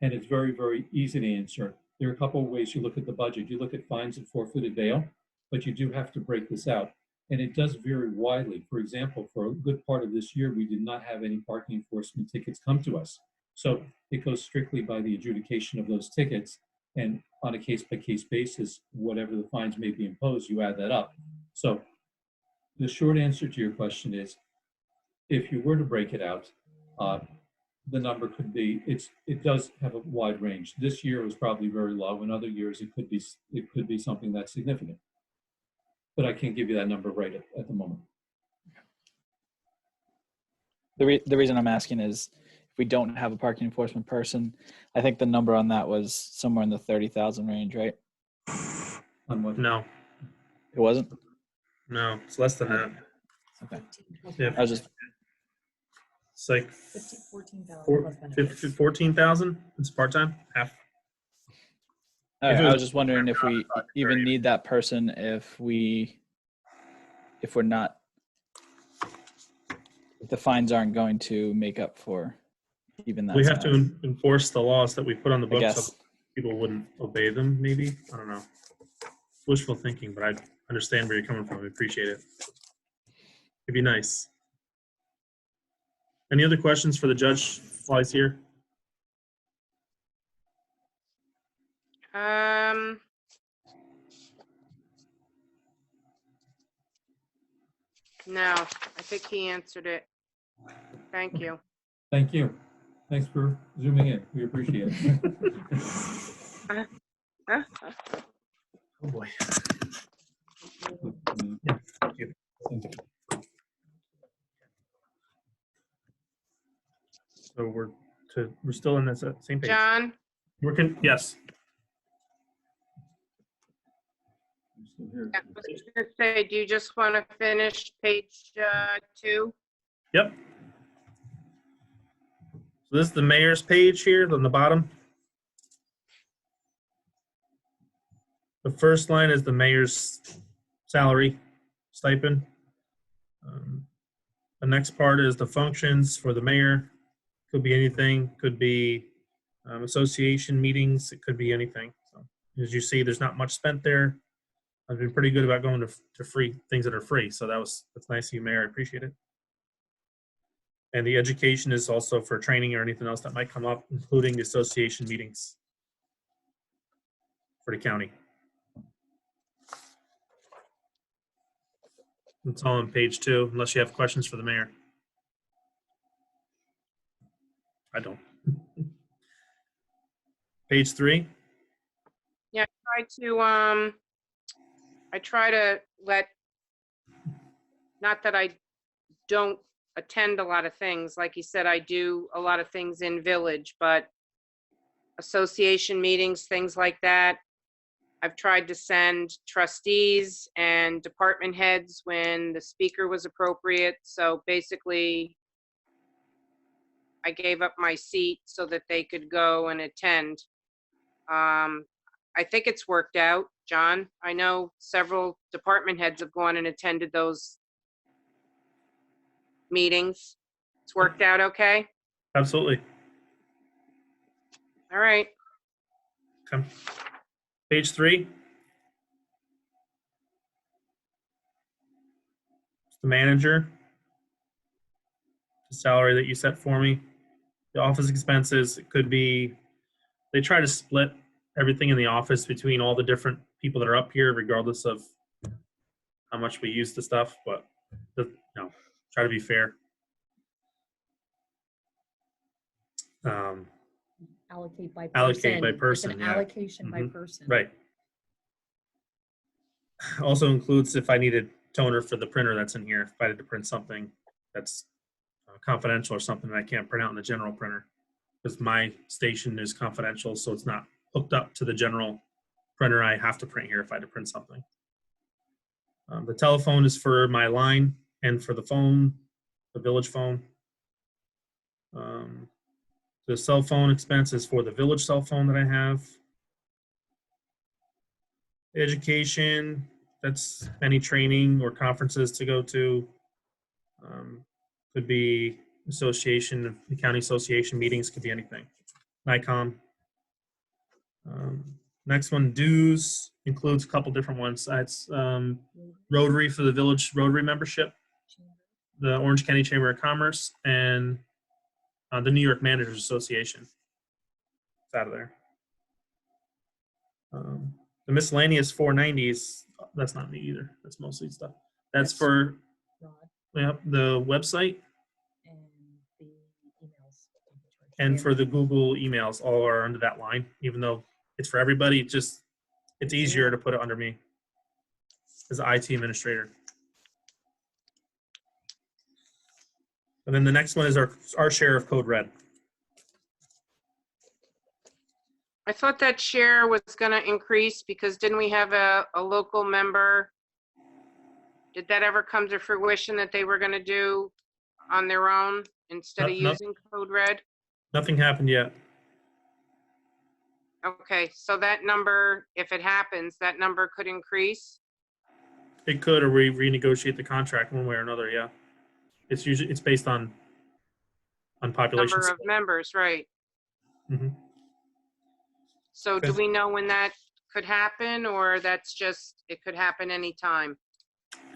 And it's very, very easy to answer. There are a couple of ways you look at the budget. You look at fines and forfeited bail, but you do have to break this out. And it does vary widely. For example, for a good part of this year, we did not have any parking enforcement tickets come to us. So it goes strictly by the adjudication of those tickets. And on a case-by-case basis, whatever the fines may be imposed, you add that up. So the short answer to your question is, if you were to break it out, the number could be, it does have a wide range. This year was probably very low. In other years, it could be something that's significant. But I can't give you that number right at the moment. The reason I'm asking is if we don't have a parking enforcement person, I think the number on that was somewhere in the 30,000 range, right? On what? No, It wasn't? no, it's less than that. Okay. Yeah, I was just, it's like 14,000. 14,000. It's part-time, half. all right, If it I was- was just wondering if we even need that person if we're not, if the fines aren't going to make up for even that. We have to size. enforce the laws that we put on the I books guess. so people wouldn't obey them, maybe. I don't know. Wishful thinking, but I understand where you're coming from. I appreciate it. It'd be nice. Any other questions for the judge while he's here? No, I think he answered it. Thank you. Thank you. Thanks for zooming in. We appreciate it. Oh, boy. Yeah. Thank you. Thank you. So we're still in this same page. John, Yes. Yeah, I was gonna say, do you just want to finish page 2? Yep. So this is the mayor's page here on the bottom. The first line is the mayor's salary stipend. The next part is the functions for the mayor. Could be anything, could be association meetings, it could be anything. So as you see, there's not much spent there. I've been pretty good about going to free things that are free. So that's nice of you, Mayor. I appreciate it. And the education is also for training or anything else that might come up, including the association meetings for the county. It's all on page 2, unless you have questions for the mayor. I don't. Page 3. Yeah, I try to let, not that I don't attend a lot of things. Like you said, I do a lot of things in village, but association meetings, things like that, I've tried to send trustees and department heads when the speaker was appropriate. So basically, I gave up my seat so that they could go and attend. I think it's worked out, John. I know several department heads have gone and attended those meetings. It's worked out okay? Absolutely. All right. Okay. Page 3. The manager. The salary that you set for me. The office expenses, it could be, they try to split everything in the office between all the different people that are up here, regardless of how much we use the stuff, but try to be fair. Allocate by person. Allocate by Like person, an yeah. allocation by Mhm. person. Right. Also includes if I needed toner for the printer that's in here, if I had to print something that's confidential or something that I can't print out in the general printer, because my station is confidential, so it's not hooked up to the general printer. I have to print here if I had to print something. The telephone is for my line and for the phone, the village phone. The cell phone expense is for the village cell phone that I have. Education, that's any training or conferences to go to. Could be association, the county association meetings, could be anything. NICOM. Next one, dues, includes a couple different ones. It's Rotary for the village Rotary membership, the Orange County Chamber of Commerce, and the New York Managers Association. It's out of there. The miscellaneous 490s, that's not me either. That's mostly stuff. That's for the website and for the Google emails, all are under that line, even though it's for everybody. It's easier to put it under me as an IT administrator. And then the next one is our share of Code Red. I thought that share was going to increase because didn't we have a local member? Did that ever come to fruition that they were going to do on their own instead of using Code Red? Nothing happened yet. Okay, so that number, if it happens, that number could increase? It could, or we renegotiate the contract one way or another, yeah. It's based on population. Number of members, right. Mm-hmm. So Okay. do we know when that could happen, or that's just, it could happen anytime?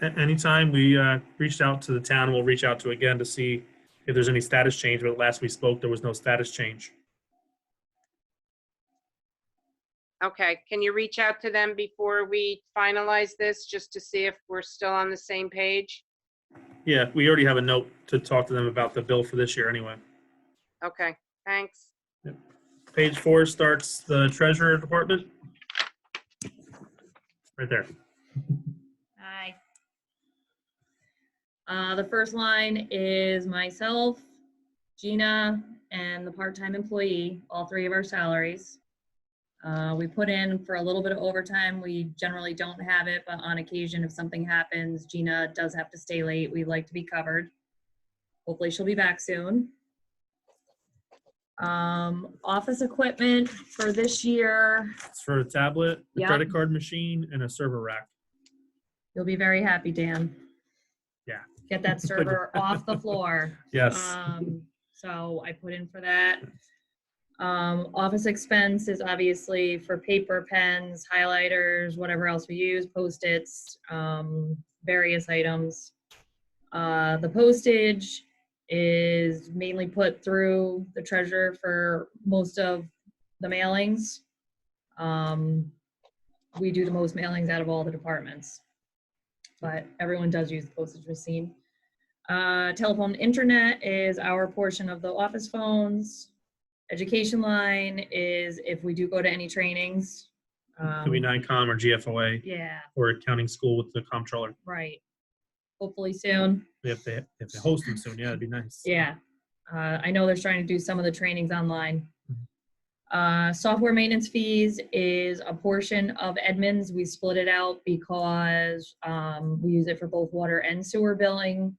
Anytime. We reached out to the town, we'll reach out to again to see if there's any status change, but last we spoke, there was no status change. Okay, can you reach out to them before we finalize this, just to see if we're still on the same page? Yeah, we already have a note to talk to them about the bill for this year anyway. Okay, thanks. Yep. Page 4 starts the treasurer department. Right there. Hi. The first line is myself, Gina, and the part-time employee, all three of our salaries. We put in for a little bit of overtime. We generally don't have it, but on occasion, if something happens, Gina does have to stay late. We'd like to be covered. Hopefully she'll be back soon. Office equipment for this year, It's for a tablet, a Yep. credit card machine, and a server rack. you'll be very happy, Dan. Yeah. Get that server off the floor. Yes. So I put in for that. Office expense is obviously for paper, pens, highlighters, whatever else we use, Post-its, various items. The postage is mainly put through the treasurer for most of the mailings. We do the most mailings out of all the departments, but everyone does use the postage machine. Telephone internet is our portion of the office phones. Education line is if we do go to any trainings. Could be NICOM or GFOA Yeah, or accounting school with the comptroller. right. Hopefully soon. If they host them soon, yeah, it'd be nice. Yeah. I know they're trying to do some of the trainings online. Software maintenance fees is a portion of admins. We split it out because we use it for both water and sewer billing.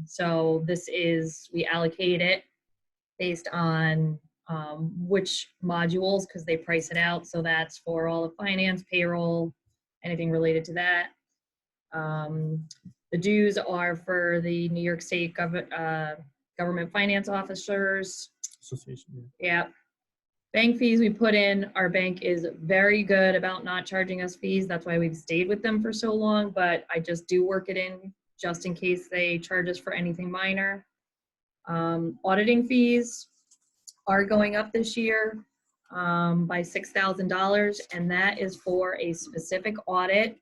So this is, we allocate it based on which modules, because they price it out. So that's for all of finance, payroll, anything related to that. The dues are for the New York State government finance officers. Association. Yeah. Bank fees we put in, our bank is very good about not charging us fees. That's why we've stayed with them for so long, but I just do work it in just in case they charge us for anything minor. Auditing fees are going up this year by $6,000, and that is for a specific audit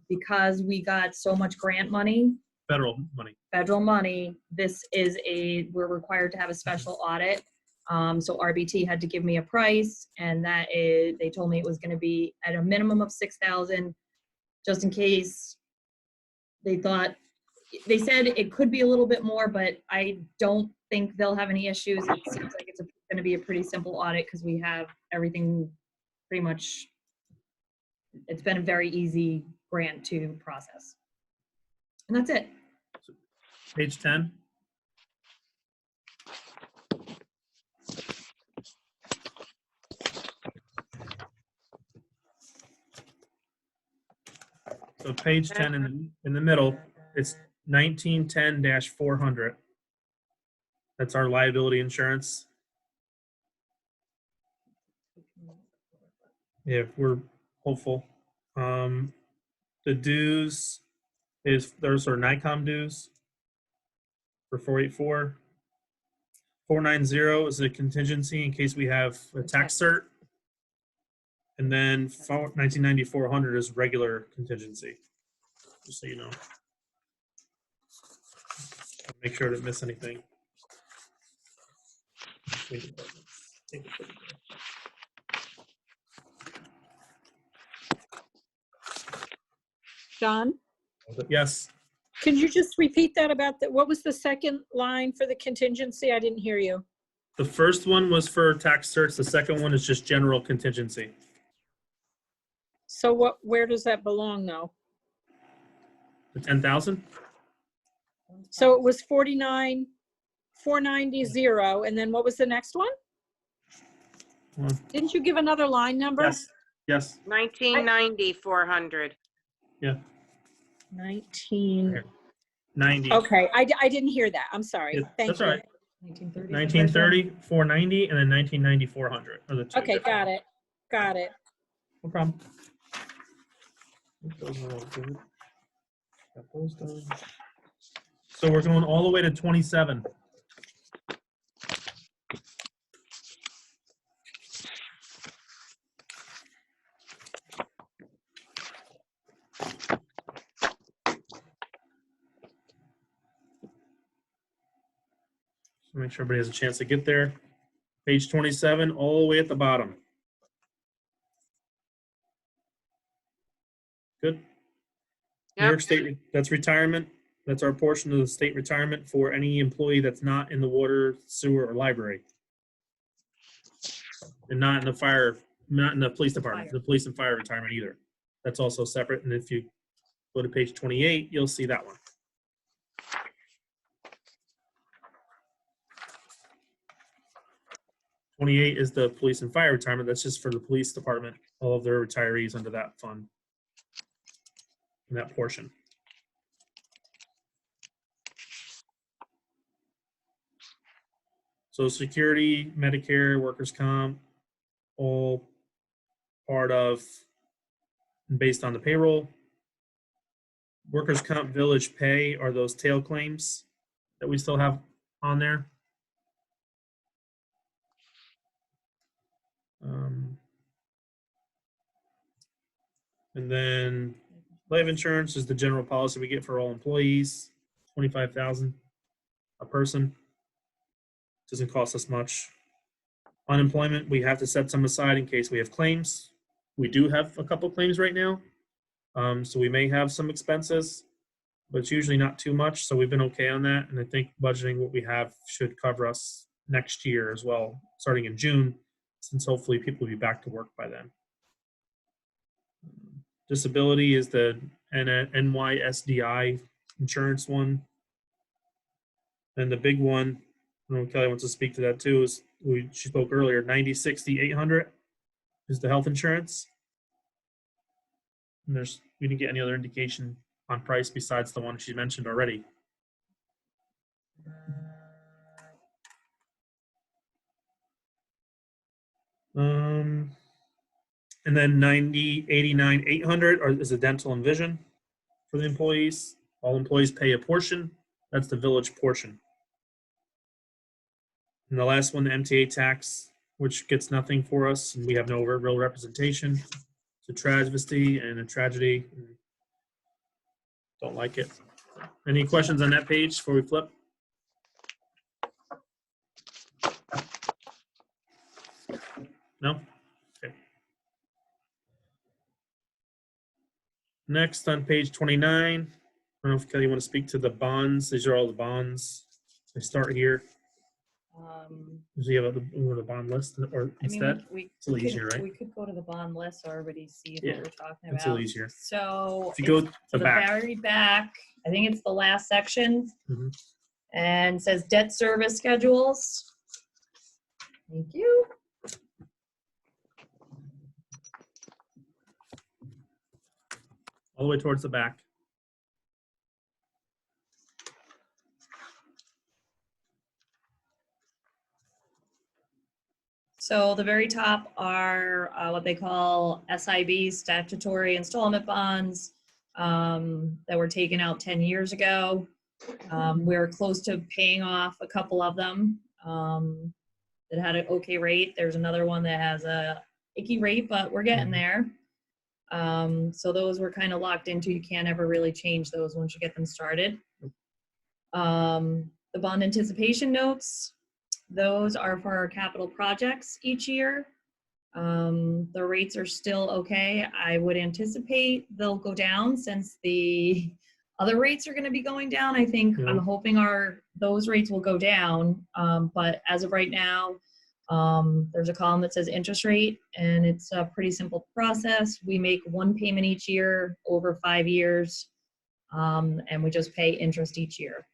because we got so much grant money, Federal money. this is we're required to have a special audit. So RBT had to give me a price, and they told me it was going to be at a minimum of $6,000, just in case they said it could be a little bit more, but I don't think they'll have any issues. It seems like it's going to be a pretty simple audit because we have everything pretty much. It's been a very easy grant to process. And that's it. Page 10. So page 10 in the middle, it's 1910-400. That's our liability insurance. If we're hopeful. The dues there's our NICOM dues for 484. 490 is a contingency in case we have a tax cert. And then 1990-400 is regular contingency, just so you know. Make sure I didn't miss anything. John, Yes, can you just repeat that about what was the second line for the contingency? I didn't hear you. the first one was for tax certs. The second one is just general contingency. So where does that belong though? The 10,000? So it was 49,490, and then what was the next one? Didn't you give another line number? Yes. 1990, 400. Yeah. 19. 90. Okay, I didn't hear that. I'm sorry. Yeah, Thank that's you. all right. 1930. 1930, 490, and then 1990, 400 are the two. Okay, got it. Got it. No problem. Those are all good. Got those done. So we're going all the way to 27. So make sure everybody has a chance to get there. Page 27, all the way at the bottom. Good. New Yep. York State, that's retirement. That's our portion of the state retirement for any employee that's not in the water, sewer, or library. And not in the fire not in the police department, Fire. the police and fire retirement either. That's also separate. And if you go to page 28, you'll see that one. '28 is the police and fire retirement. That's just for the police department, all of their retirees under that fund, in that portion. Social Security, Medicare, workers' comp, all part of and based on the payroll. Workers' comp village pay are those tail claims that we still have on there. And then life insurance is the general policy we get for all employees, $25,000 a person. Doesn't cost us much. Unemployment, we have to set some aside in case we have claims. We do have a couple claims right now. So we may have some expenses, but it's usually not too much. So we've been okay on that. And I think budgeting what we have should cover us next year as well, starting in June, since hopefully people will be back to work by then. Disability is the NYSDI insurance one. And the big one, I know Kelly wants to speak to that too, is she spoke earlier, 90, 60, 800 is the health insurance. And we didn't get any other indication on price besides the one she mentioned already. And then 90, 89, 800 is a dental and vision for the employees. All employees pay a portion. That's the village portion. And the last one, the Mta Tax, which gets nothing for us, and we have no real representation. It's a travesty and a tragedy. Don't like it. Any questions on that page before we flip? No? Okay. Next on page 29, I don't know if Kelly, you want to speak to the bonds. These are all the bonds. They start here. Do you have the bond list or instead? It's a little easier, right? We could go to the bond list or already see Yeah, what we're talking it's a little about. easier. So If you go it's to to the back. very back, I think it's the last section. Mhm. And says debt service schedules. Thank you. All the way towards the back. So the very top are what they call SIBs, statutory installment bonds, that were taken out 10 years ago. We're close to paying off a couple of them that had an okay rate. There's another one that has a icky rate, but we're getting there. So those were kind of locked into. You can't ever really change those once you get them started. The bond anticipation notes, those are for our capital projects each year. The rates are still okay. I would anticipate they'll go down since the other rates are going to be going down. I think I'm hoping those rates will go down. But as of right now, there's a column that says interest rate, and it's a pretty simple process. We make one payment each year over 5 years, and we just pay interest each year.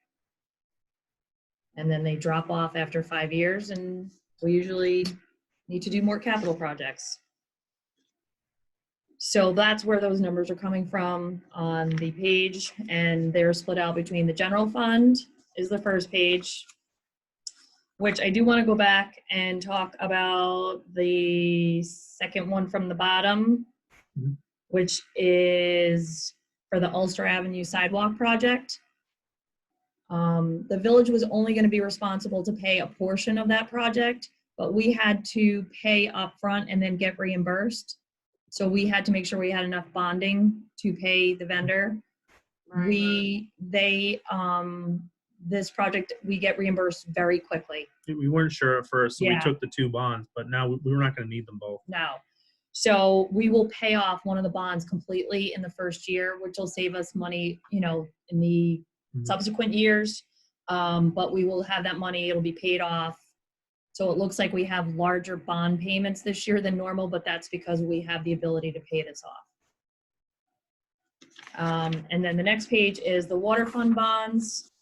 And then they drop off after 5 years, and we usually need to do more capital projects. So that's where those numbers are coming from on the page, and they're split out between the general fund is the first page, which I do want to go back and talk about the second one from the bottom, which is for the Ulster Avenue Sidewalk project. The village was only going to be responsible to pay a portion of that project, but we had to pay upfront and then get reimbursed. So we had to make sure we had enough bonding to pay the vendor. This project, we get reimbursed very quickly. We weren't sure at first, so Yeah. we took the two bonds, but now we were not going to need them both. No. So we will pay off one of the bonds completely in the first year, which will save us money, in the subsequent years. But we will have that money, it'll be paid off So it looks like we have larger bond payments this year than normal, but that's because we have the ability to pay this off. And then the next page is the water fund bonds.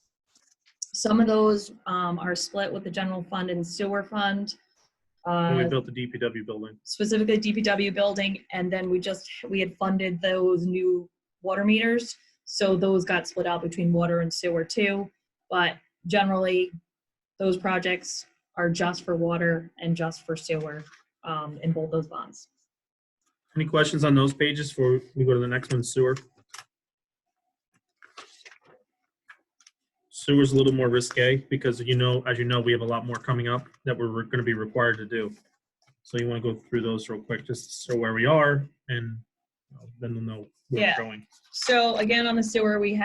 Some of those are split with the general fund and sewer fund. When we built the DPW building. Specifically DPW building, and then we had funded those new water meters. So those got split out between water and sewer too. But generally, those projects are just for water and just for sewer in both those bonds. Any questions on those pages before we go to the next one, sewer? Sewer's a little more risque because as you know, we have a lot more coming up that we're going to be required to do. So you want to go through those real quick, just so where we are, and then we'll know where we're going. So again, on the sewer, we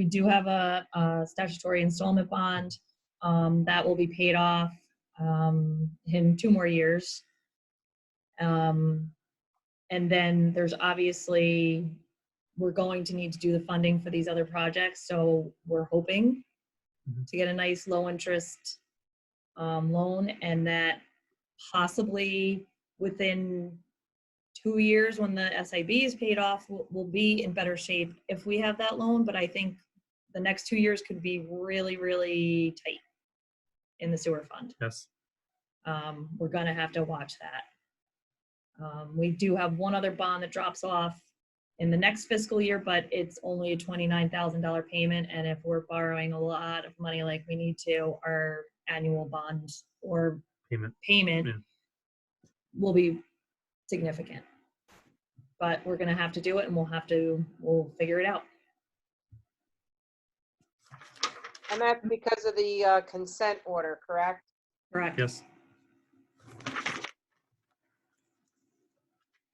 do have a statutory installment bond that will be paid off in 2 more years. And then there's obviously, we're going to need to do the funding for these other projects. So we're hoping to get a nice low interest loan, and that possibly within 2 years, when the SIB is paid off, we'll be in better shape if we have that loan. But I think the next 2 years could be really, really tight in the sewer fund. Yes. We're gonna have to watch that. We do have one other bond that drops off in the next fiscal year, but it's only a $29,000 payment. And if we're borrowing a lot of money like we need to, our annual bond or payment Yeah. will be significant. But we're gonna have to do it, and we'll figure it out. And that's because of the consent order, correct? Correct. Yes.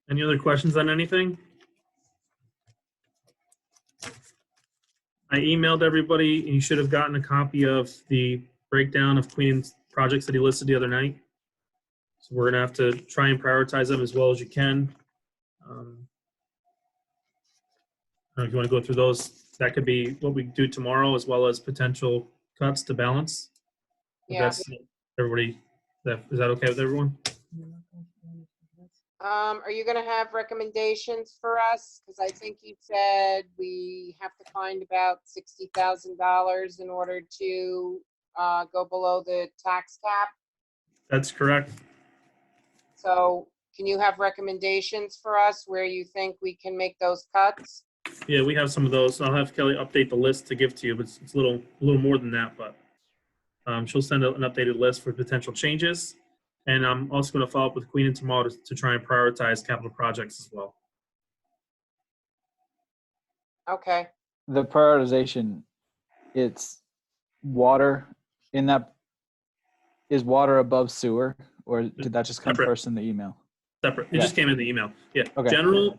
Any other questions on anything? I emailed everybody, and you should have gotten a copy of the breakdown of Queen's projects that he listed the other night. So we're gonna have to try and prioritize them as well as you can. I don't know if you want to go through those. That could be what we do tomorrow, as well as potential cuts to balance. If Yeah. that's everybody. Is that okay with everyone? Are you gonna have recommendations for us? Because I think you said we have to find about $60,000 in order to go below the tax cap. That's correct. So can you have recommendations for us where you think we can make those cuts? Yeah, we have some of those. I'll have Kelly update the list to give to you, but it's a little more than that. But she'll send an updated list for potential changes. And I'm also going to follow up with Queen tomorrow to try and prioritize capital projects as well. Okay. The prioritization, it's water in that, is water above sewer, or did that just come Separate. first in the email? Separate. It just came in the email. Yeah. Okay. General,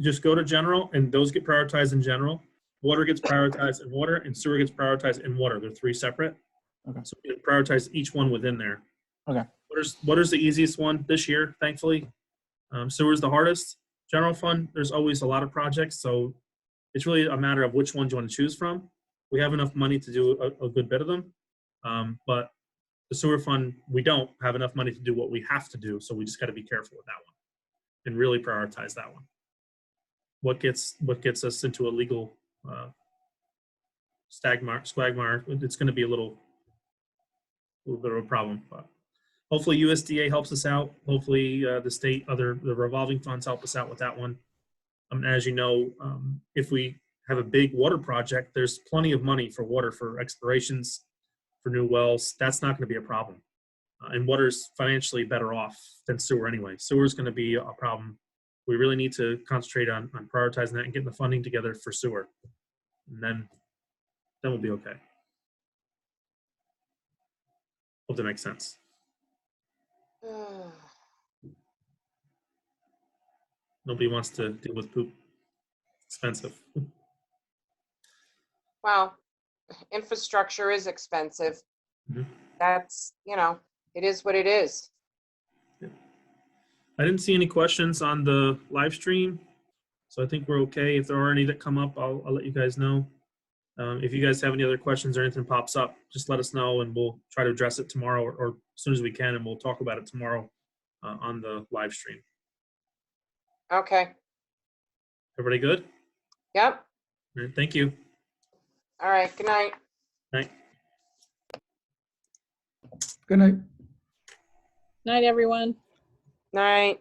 just go to general, and those get prioritized in general. Water gets prioritized in water, and sewer gets prioritized in water. They're 3 separate. Okay. So we prioritize each one within there. Okay. Water's the easiest one this year, thankfully. Sewer's the hardest. General fund, there's always a lot of projects, so it's really a matter of which ones you want to choose from. We have enough money to do a good bit of them, but the sewer fund, we don't have enough money to do what we have to do, so we just got to be careful with that one and really prioritize that one. What gets us into a legal squagmire, it's going to be a little bit of a problem, but hopefully USDA helps us out. Hopefully the state, the revolving funds help us out with that one. As you know, if we have a big water project, there's plenty of money for water, for explorations, for new wells. That's not going to be a problem. And water's financially better off than sewer anyway. Sewer is going to be a problem. We really need to concentrate on prioritizing that and getting the funding together for sewer. And then we'll be okay. Hope that makes sense. Nobody wants to deal with poop. Expensive. Well, infrastructure is expensive. Mm-hmm. That's, it is what it is. Yeah. I didn't see any questions on the live stream, so I think we're okay. If there are any that come up, I'll let you guys know. If you guys have any other questions or anything pops up, just let us know and we'll try to address it tomorrow or as soon as we can, and we'll talk about it tomorrow on the live stream. Okay. Everybody good? Yep. All right, thank you. All right. Good night. Night. Good night. Night, everyone. Night.